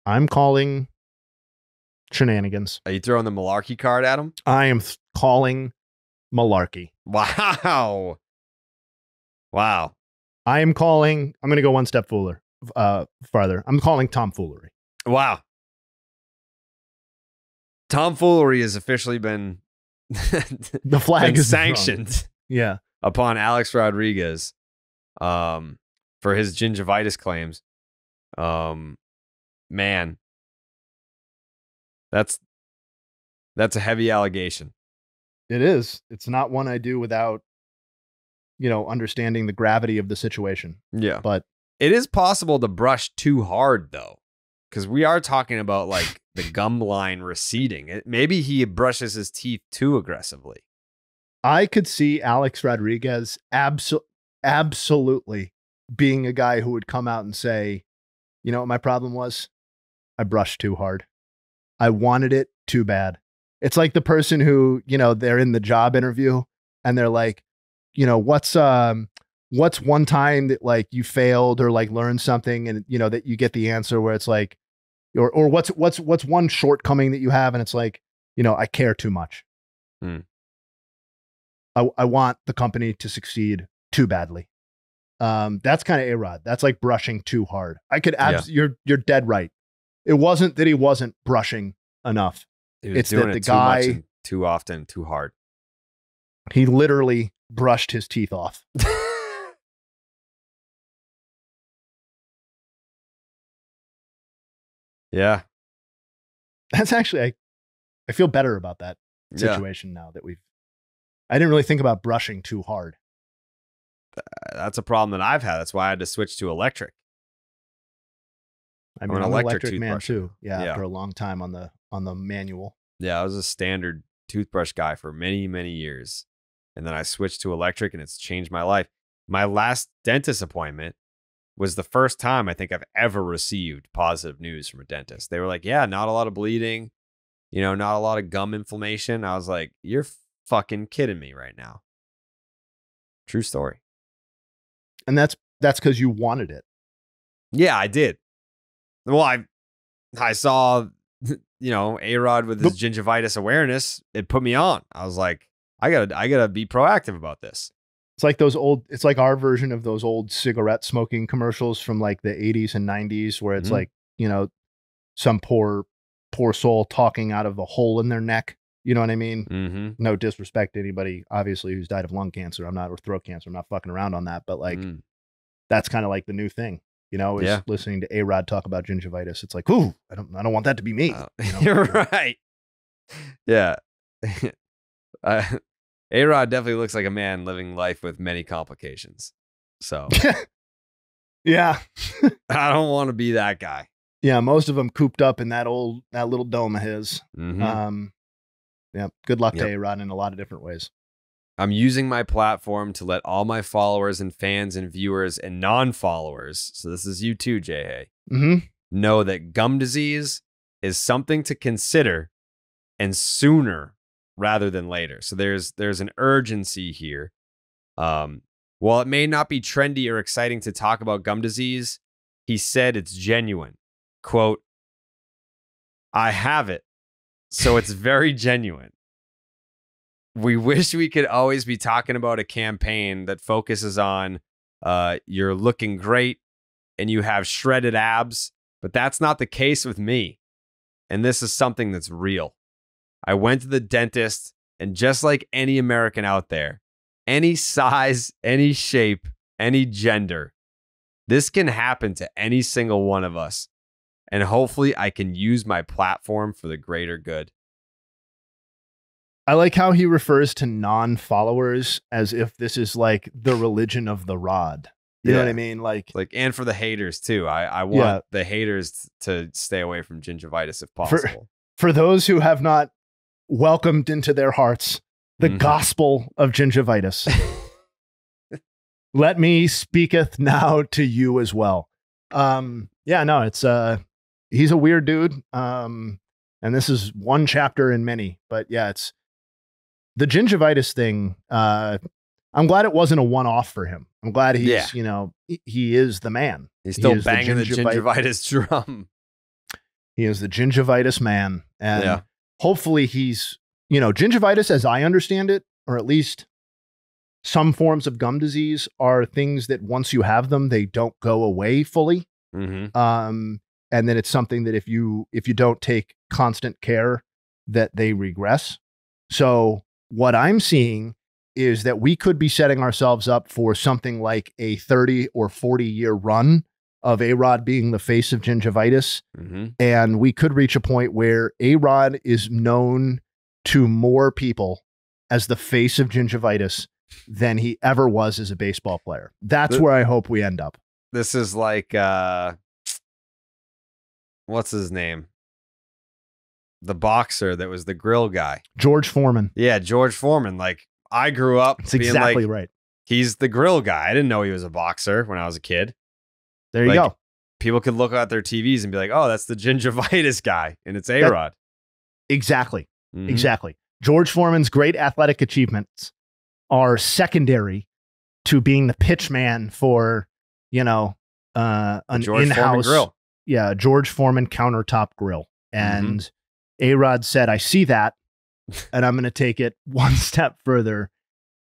I'm calling shenanigans. Are you throwing the malarkey card at him? I am calling malarkey. Wow. Wow. I'm going to go one step farther. I'm calling tomfoolery. Wow. Tomfoolery has officially been the flag is sanctioned. Yeah. Upon Alex Rodriguez for his gingivitis claims. Man. That's a heavy allegation. It is. It's not one I do without, understanding the gravity of the situation. Yeah. But it is possible to brush too hard, though, because we are talking about like the gum line receding. Maybe he brushes his teeth too aggressively. I could see Alex Rodriguez absolutely being a guy who would come out and say, you know what my problem was? I brushed too hard. I wanted it too bad. It's like the person who, they're in the job interview and they're like, what's one time that like you failed or like learned something and, that you get the answer where it's like, or what's one shortcoming that you have? And it's like, I care too much. I want the company to succeed too badly. That's kind of ARod. That's like brushing too hard. You're dead right. It wasn't that he wasn't brushing enough. It's that the guy too often, too hard. He literally brushed his teeth off. Yeah. That's actually, I feel better about that situation now that I didn't really think about brushing too hard. That's a problem that I've had. That's why I had to switch to electric. I'm an electric man too. Yeah, after a long time on the manual. Yeah, I was a standard toothbrush guy for many, many years. And then I switched to electric and it's changed my life. My last dentist appointment was the first time I think I've ever received positive news from a dentist. They were like, yeah, not a lot of bleeding, not a lot of gum inflammation. I was like, you're fucking kidding me right now. True story. And that's because you wanted it. Yeah, I did. Well, I saw, ARod with his gingivitis awareness. It put me on. I was like, I gotta be proactive about this. It's like it's like our version of those old cigarette smoking commercials from like the 80s and 90s where it's like, some poor soul talking out of a hole in their neck. You know what I mean? Mm-hmm. No disrespect to anybody, obviously, who's died of lung cancer. Or throat cancer. I'm not fucking around on that. But like, that's kind of like the new thing, is listening to ARod talk about gingivitis. It's like, ooh, I don't want that to be me. You're right. Yeah. ARod definitely looks like a man living life with many complications. So yeah, I don't want to be that guy. Yeah. Most of them cooped up in that little dome of his. Mm-hmm. Yeah. Good luck to ARod in a lot of different ways. I'm using my platform to let all my followers and fans and viewers and non-followers, so this is you too, Jay, know that gum disease is something to consider and sooner rather than later. So there's an urgency here. While it may not be trendy or exciting to talk about gum disease, he said it's genuine. Quote, I have it, so it's very genuine. We wish we could always be talking about a campaign that focuses on you're looking great and you have shredded abs But that's not the case with me. And this is something that's real. I went to the dentist, and just like any American out there, any size, any shape, any gender, this can happen to any single one of us. And hopefully I can use my platform for the greater good. I like how he refers to non-followers as if this is like the religion of the rod. You know what I mean? Like, and for the haters too. I want the haters to stay away from gingivitis if possible. For those who have not welcomed into their hearts the gospel of gingivitis, let me speaketh now to you as well. It's he's a weird dude. And this is one chapter in many, but yeah, it's the gingivitis thing. I'm glad it wasn't a one-off for him. I'm glad he's, he is the man. He's still banging the gingivitis drum. He is the gingivitis man. And hopefully he's, gingivitis, as I understand it, or at least some forms of gum disease, are things that once you have them, they don't go away fully. And then it's something that if you don't take constant care, that they regress. So what I'm seeing is that we could be setting ourselves up for something like a 30 or 40 year run of ARod being the face of gingivitis. And we could reach a point where ARod is known to more people as the face of gingivitis than he ever was as a baseball player. That's where I hope we end up. This is like, what's his name? The boxer that was the grill guy. George Foreman. Yeah, George Foreman. Like, I grew up That's being exactly like, right. He's the grill guy. I didn't know he was a boxer when I was a kid. There you go. People could look at their TVs and be like, oh, that's the gingivitis guy. And it's ARod. Exactly. Exactly. George Foreman's great athletic achievements are secondary to being the pitch man for, an George in-house Foreman grill. Yeah, George Foreman countertop grill. And ARod said, I see that, and I'm going to take it one step further,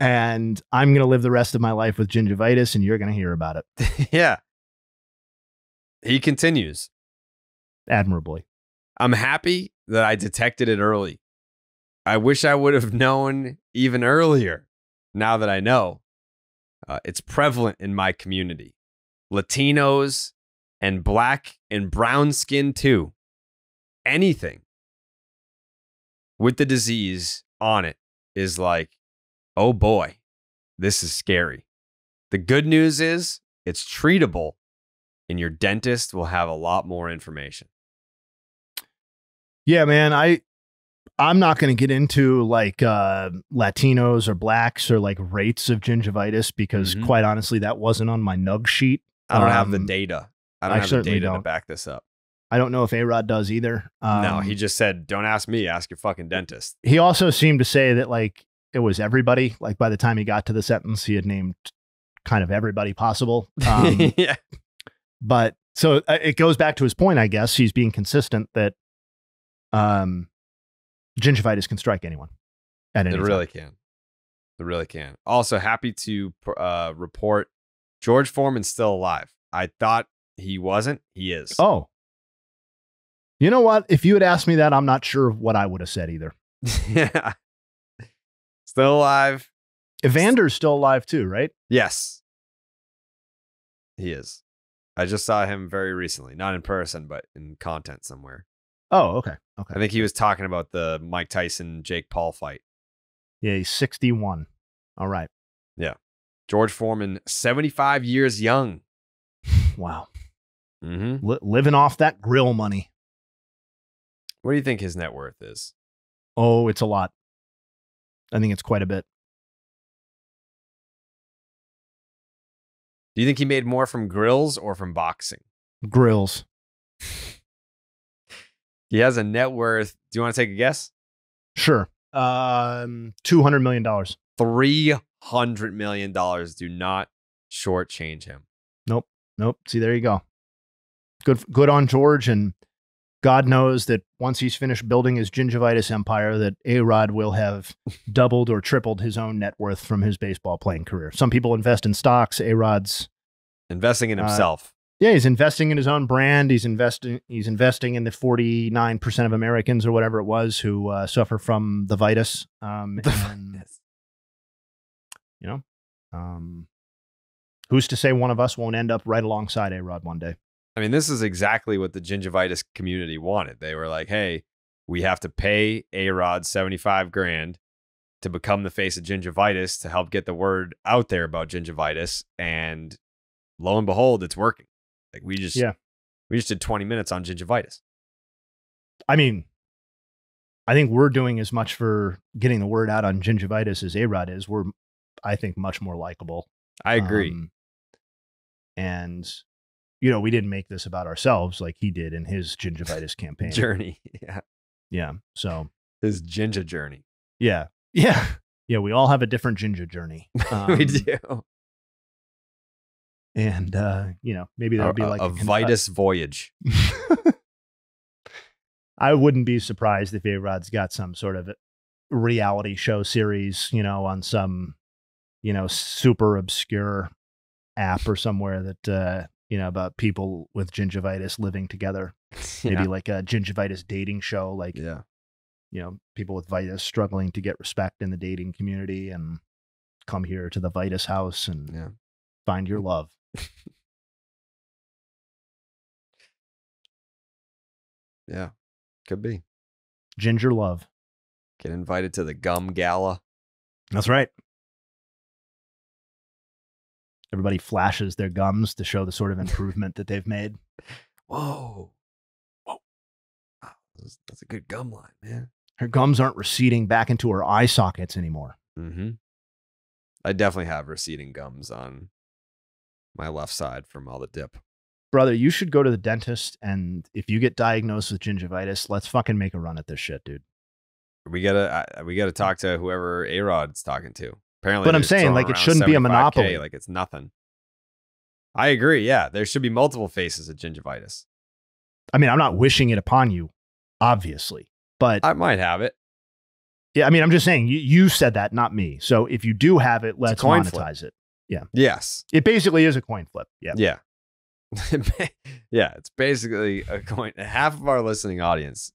and I'm going to live the rest of my life with gingivitis, and you're going to hear about it. Yeah. He continues. Admirably. I'm happy that I detected it early. I wish I would have known even earlier. Now that I know, it's prevalent in my community. Latinos and black and brown skin too. Anything with the disease on it is like, oh boy, this is scary. The good news is it's treatable, and your dentist will have a lot more information. Yeah, man, I'm not going to get into like Latinos or blacks or like rates of gingivitis because quite honestly, that wasn't on my nug sheet. I don't have the data. I don't have the data to back this up. I don't know if ARod does either. No, he just said, don't ask me, ask your fucking dentist. He also seemed to say that like it was everybody. Like by the time he got to the sentence, he had named kind of everybody possible. Yeah. But so it goes back to his point, I guess. He's being consistent that gingivitis can strike anyone at any time. It really can. It really can. Also, happy to report George Foreman's still alive. I thought he wasn't. He is. Oh. You know what? If you had asked me that, I'm not sure what I would have said either. Yeah. Still alive. Evander's still alive too, right? Yes. He is. I just saw him very recently. Not in person, but in content somewhere. Oh, okay. Okay. I think he was talking about the Mike Tyson, Jake Paul fight. Yeah, he's 61. All right. Yeah. George Foreman, 75 years young. Wow. Living off that grill money. What do you think his net worth is? Oh, it's a lot. I think it's quite a bit. Do you think he made more from grills or from boxing? Grills. He has a net worth. Do you want to take a guess? Sure. $200 million. $300 million. Do not shortchange him. Nope. See, there you go. Good on George. And God knows that once he's finished building his gingivitis empire, that ARod will have doubled or tripled his own net worth from his baseball playing career. Some people invest in stocks. ARod's investing in himself. Yeah, he's investing in his own brand. He's investing in the 49% of Americans or whatever it was who suffer from the vitus. Who's to say one of us won't end up right alongside ARod one day? I mean, this is exactly what the gingivitis community wanted. They were like, hey, we have to pay ARod $75,000 to become the face of gingivitis to help get the word out there about gingivitis. And lo and behold, it's working. Like we just did 20 minutes on gingivitis. I mean, I think we're doing as much for getting the word out on gingivitis as ARod is. We're, I think, much more likable. I agree. And, you know, we didn't make this about ourselves like he did in his gingivitis campaign. Journey. Yeah. Yeah. So his ginger journey. Yeah. Yeah. Yeah. We all have a different ginger journey. We do. And, you know, maybe that'll be like a vitus voyage. I wouldn't be surprised if ARod's got some sort of reality show series, you know, on some, you know, super obscure app or somewhere that, you know, about people with gingivitis living together. Maybe like a gingivitis dating show, like, you know, people with vitus struggling to get respect in the dating community and come here to the vitus house and find your love. Yeah, could be. Ginger love. Get invited to the gum gala. That's right. Everybody flashes their gums to show the sort of improvement that they've made. Whoa. Wow, that's a good gum line, man. Her gums aren't receding back into her eye sockets anymore. Mm-hmm. I definitely have receding gums on my left side from all the dip. Brother, you should go to the dentist, and if you get diagnosed with gingivitis, let's fucking make a run at this shit, dude. We gotta talk to whoever ARod's talking to. Apparently, but I'm saying, like, it shouldn't be a monopoly. Like it's nothing. I agree. Yeah, there should be multiple faces of gingivitis. I mean, I'm not wishing it upon you, obviously, but I might have it. Yeah, I mean, I'm just saying, you said that, not me. So if you do have it, let's monetize it. Yeah. Yes. It basically is a coin flip. Yeah. Yeah. Yeah, it's basically a coin. Half of our listening audience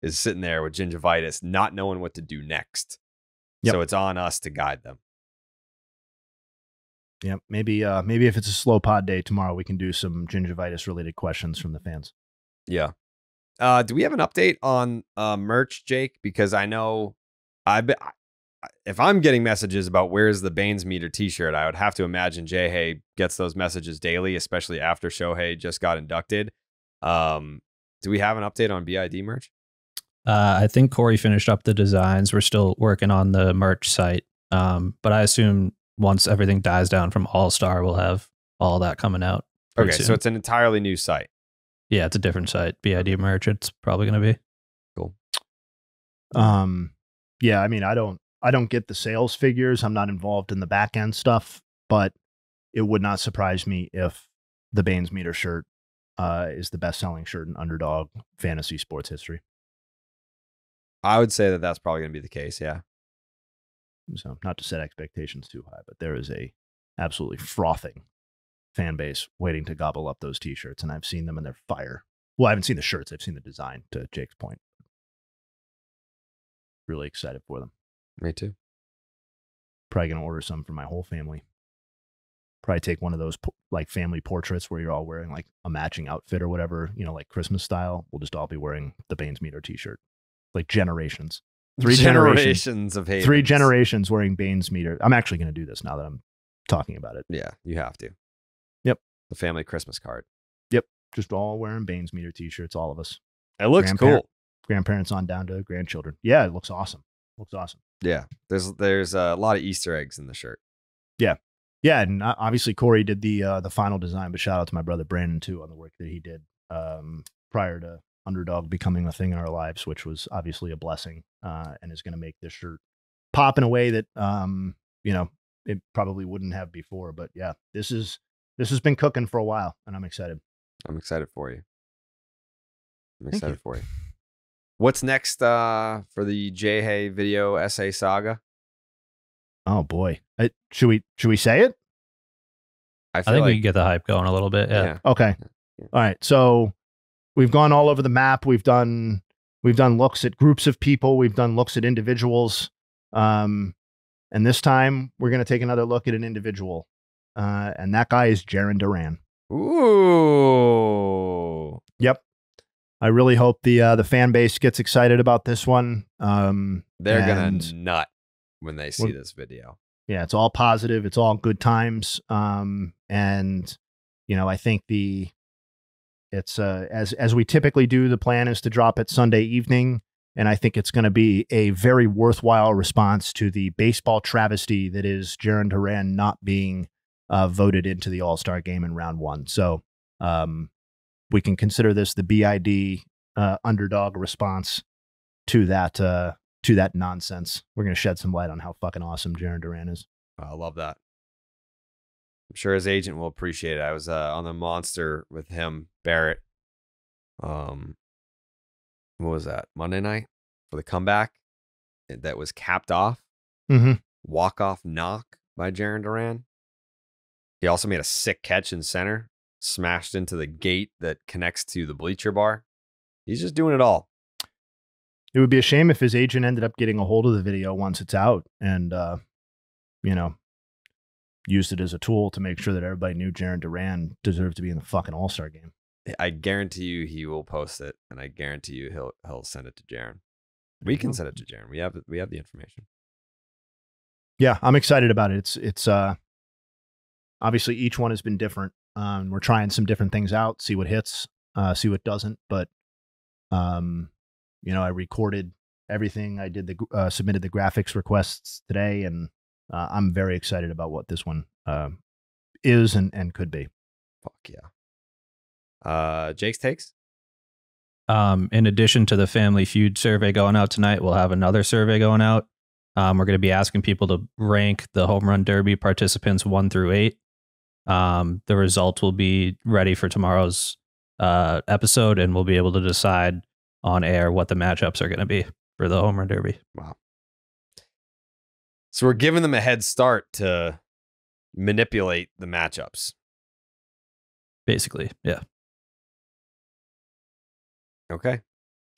is sitting there with gingivitis, not knowing what to do next. Yep. So it's on us to guide them. Yeah, maybe if it's a slow pod day tomorrow, we can do some gingivitis related questions from the fans. Yeah. Do we have an update on merch, Jake? Because I know if I'm getting messages about where's the Baines meter t-shirt, I would have to imagine Jay gets those messages daily, especially after Shohei just got inducted. Do we have an update on BID merch? I think Corey finished up the designs. We're still working on the merch site. But I assume once everything dies down from All-Star, we'll have all that coming out. Okay, soon. So it's an entirely new site. Yeah, it's a different site. BID merch, it's probably going to be. Cool. Yeah, I mean, I don't get the sales figures. I'm not involved in the back end stuff, but it would not surprise me if the Baines meter shirt is the best selling shirt in Underdog fantasy sports history. I would say that that's probably going to be the case. Yeah. So not to set expectations too high, but there is a absolutely frothing fan base waiting to gobble up those t-shirts, and I've seen them and they're fire. Well, I haven't seen the shirts. I've seen the design, to Jake's point. Really excited for them. Me too. Probably going to order some for my whole family. Probably take one of those like family portraits where you're all wearing like a matching outfit or whatever, you know, like Christmas style. We'll just all be wearing the Baines meter t-shirt. Like generations. Three generations of hate. 3 generations wearing Baines meter. I'm actually going to do this now that I'm talking about it. Yeah, you have to. Yep. The family Christmas card. Yep. Just all wearing Baines meter t-shirts, all of us. It looks cool. Grandparents on down to grandchildren. Yeah, it looks awesome. Looks awesome. Yeah. There's a lot of Easter eggs in the shirt. Yeah. Yeah, and obviously Corey did the final design, but shout out to my brother Brandon too on the work that he did prior to Underdog becoming a thing in our lives, which was obviously a blessing, and is going to make this shirt pop in a way that you know, it probably wouldn't have before. But yeah, this has been cooking for a while, and I'm excited. I'm excited for you. For you. What's next for the J-Hay video essay saga? Oh boy, should we say it? I think we can get the hype going a little bit. Yeah. Okay. All right. So we've gone all over the map. We've done looks at groups of people. We've done looks at individuals. And this time we're going to take another look at an individual. And that guy is Jarren Duran. Ooh. Yep. I really hope the fan base gets excited about this one. They're going to nut when they see this video. Yeah, it's all positive. It's all good times. And I think it's as we typically do, the plan is to drop it Sunday evening. And I think it's going to be a very worthwhile response to the baseball travesty that is Jarren Duran not being voted into the All-Star game in round 1. So we can consider this the BID underdog response to that nonsense. We're going to shed some light on how fucking awesome Jarren Duran is. I love that. I'm sure his agent will appreciate it. I was on the Monster with him, Barrett. What was that? Monday night for the comeback that was capped off. Mm-hmm. Walk-off knock by Jarren Duran. He also made a sick catch in center, smashed into the gate that connects to the bleacher bar. He's just doing it all. It would be a shame if his agent ended up getting a hold of the video once it's out and, used it as a tool to make sure that everybody knew Jarren Duran deserved to be in the fucking All-Star game. I guarantee you he will post it, and I guarantee you he'll send it to Jarren. We can send it to Jarren. We have the information. Yeah, I'm excited about it. It's obviously each one has been different. We're trying some different things out, see what hits, see what doesn't. But I recorded everything. I did submitted the graphics requests today, and I'm very excited about what this one is and could be. Fuck yeah. Jake's takes? In addition to the Family Feud survey going out tonight, we'll have another survey going out. We're going to be asking people to rank the Home Run Derby participants 1 through 8. The results will be ready for tomorrow's episode, and we'll be able to decide on air what the matchups are going to be for the Home Run Derby. Wow. So we're giving them a head start to manipulate the matchups. Basically, yeah. Okay.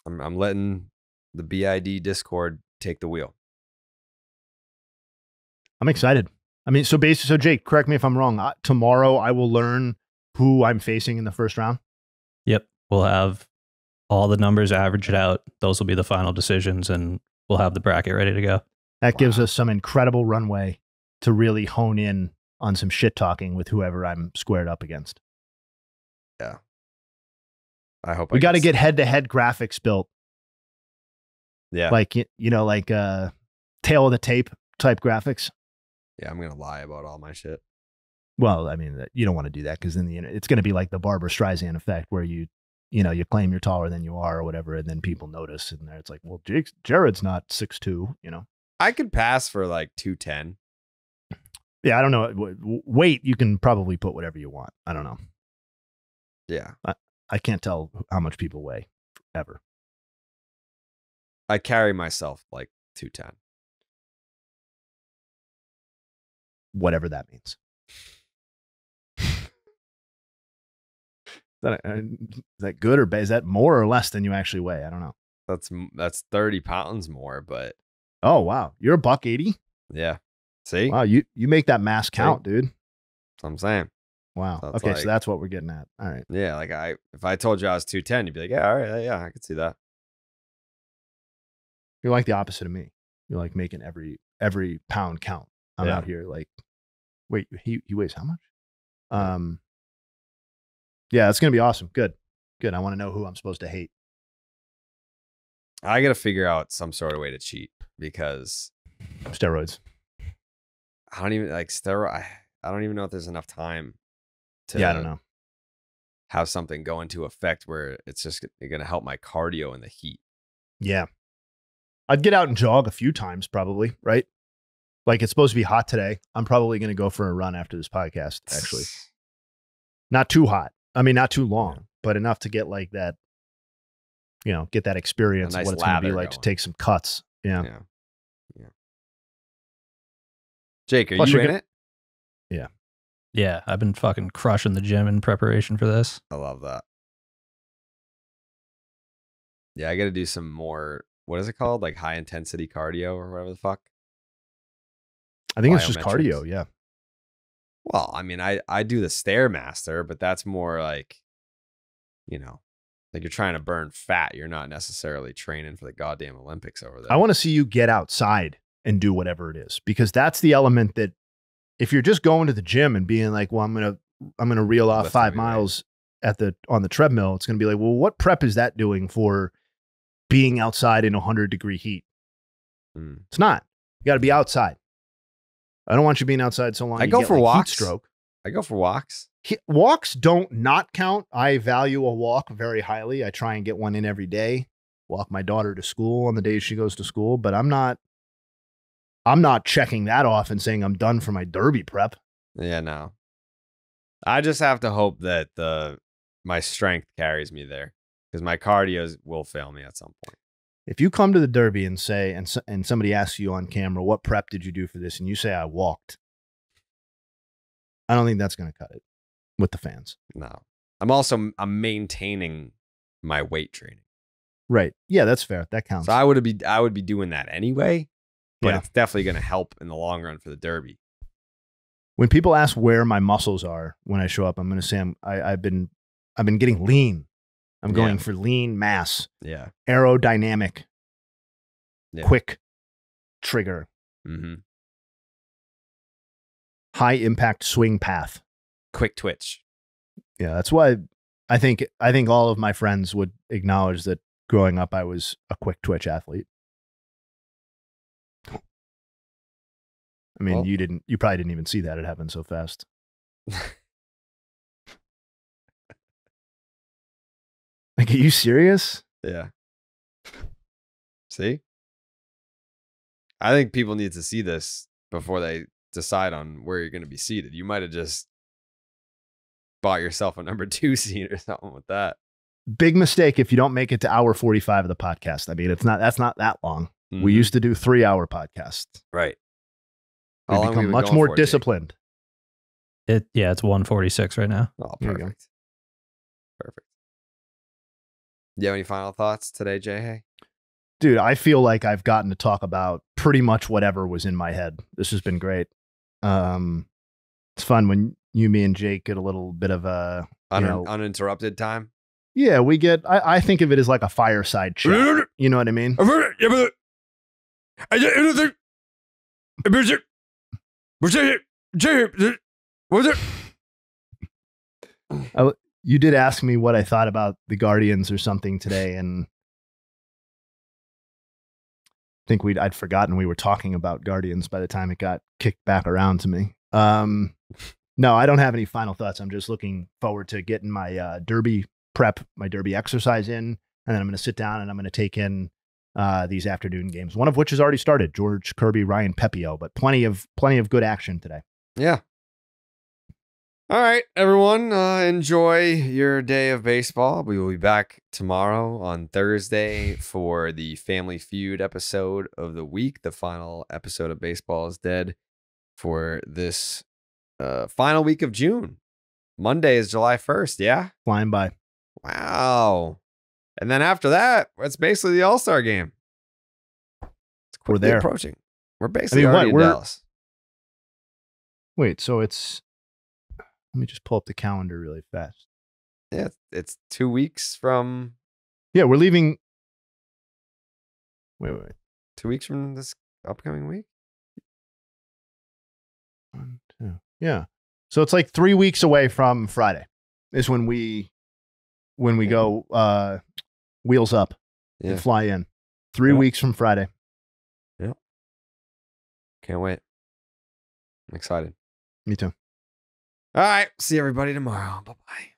I'm letting the BID Discord take the wheel. I'm excited. I mean, so Jake, correct me if I'm wrong. Tomorrow I will learn who I'm facing in the first round. Yep. We'll have all the numbers averaged out. Those will be the final decisions, and we'll have the bracket ready to go. That gives us some incredible runway to really hone in on some shit talking with whoever I'm squared up against. Yeah. I hope we got to get head-to-head graphics built. Yeah. Like, tail of the tape type graphics. Yeah, I'm going to lie about all my shit. Well, I mean, you don't want to do that because then it's going to be like the Barbara Streisand effect where you claim you're taller than you are or whatever, and then people notice, and it's like, well, Jared's not 6'2", I could pass for like 210. Yeah, I don't know. Weight, you can probably put whatever you want. I don't know. Yeah. I can't tell how much people weigh ever. I carry myself like 210. Whatever that means. Is that good or bad? Is that more or less than you actually weigh? I don't know. That's 30 pounds more, but. Oh, wow. You're $180? Yeah. See? Wow, you make that mass count, dude. That's what I'm saying. Wow. So okay, so that's what we're getting at. All right. Yeah, like if I told you I was 210, you'd be like, yeah, all right, yeah, I could see that. You're like the opposite of me. You're like making every pound count. I'm out here like, wait, he weighs how much? Yeah, it's gonna be awesome. Good. I want to know who I'm supposed to hate. I got to figure out some sort of way to cheat because steroids. I don't even like steroid. I don't even know if there's enough time to. Yeah, I don't know. Have something go into effect where it's just going to help my cardio in the heat. Yeah, I'd get out and jog a few times, probably. Right? Like it's supposed to be hot today. I'm probably going to go for a run after this podcast. Actually, not too hot. I mean, not too long, but enough to get like that. Get that experience of what it's going to be like to take some cuts. Yeah. Jake, are you in it? Yeah. Yeah, I've been fucking crushing the gym in preparation for this. I love that. Yeah, I got to do some more, what is it called? Like high intensity cardio or whatever the fuck. I think it's just Plyometrics. cardio. Yeah. Well, I mean, I do the Stairmaster, but that's more like, you know, like you're trying to burn fat. You're not necessarily training for the goddamn Olympics over there. I want to see you get outside and do whatever it is, because that's the element that if you're just going to the gym and being like, well, I'm going to reel off Lift 5 heavy miles on the treadmill, it's going to be like, well, what prep is that doing for being outside in 100-degree heat? It's not. You got to be outside. I don't want you being outside so long. I you go get, for like, walks. Heat stroke. I go for walks. Walks don't not count. I value a walk very highly. I try and get one in every day. Walk my daughter to school on the days she goes to school, but I'm not checking that off and saying I'm done for my derby prep. Yeah, no. I just have to hope that my strength carries me there, because my cardio will fail me at some point. If you come to the derby and say, and somebody asks you on camera, what prep did you do for this? And you say, I walked. I don't think that's going to cut it with the fans. No. I'm maintaining my weight training. Right. Yeah, that's fair. That counts. So I would be doing that anyway, but Yeah. it's definitely going to help in the long run for the derby. When people ask where my muscles are when I show up, I'm going to say I've been getting lean. I'm going for lean mass. Yeah. Aerodynamic. Yeah. Quick trigger. Mm-hmm. High impact swing path. Quick twitch. Yeah, that's why I think all of my friends would acknowledge that growing up I was a quick twitch athlete. I mean, Well, you probably didn't even see that. It happened so fast. Like, are you serious? Yeah. See? I think people need to see this before they decide on where you're going to be seated. You might have just bought yourself a number 2 seat or something with that. Big mistake if you don't make it to hour 45 of the podcast. I mean, that's not that long. We used to do 3-hour podcasts. Right. We've become much more disciplined. It's 146 right now. Oh, There you go. perfect. Perfect. Do you have any final thoughts today, Jay? Hey? Dude, I feel like I've gotten to talk about pretty much whatever was in my head. This has been great. It's fun when me and Jake get a little bit of a Uninterrupted time. Yeah, we get. I think of it as like a fireside chat. You know what I mean? You did ask me what I thought about the Guardians or something today, and I think I'd forgotten we were talking about Guardians by the time it got kicked back around to me. No, I don't have any final thoughts. I'm just looking forward to getting my derby prep, my derby exercise in, and then I'm going to sit down and I'm going to take in these afternoon games, one of which has already started. George Kirby, Ryan Pepio, but plenty of good action today. Yeah. All right, everyone. Enjoy your day of baseball. We will be back tomorrow on Thursday for the Family Feud episode of the week. The final episode of Baseball is Dead for this final week of June. Monday is July 1st. Yeah. Flying by. Wow. And then after that, it's basically the All-Star game. It's quickly there. approaching. We're basically already in Dallas. Wait, so it's... Let me just pull up the calendar really fast. Yeah, it's 2 weeks from... Yeah, we're leaving... Wait. 2 weeks from this upcoming week? 1, 2. Yeah. So it's like 3 weeks away from Friday is when we go wheels up and fly in. 3 weeks from Friday. Yeah. Can't wait. I'm excited. Me too. All right. See everybody tomorrow. Bye-bye.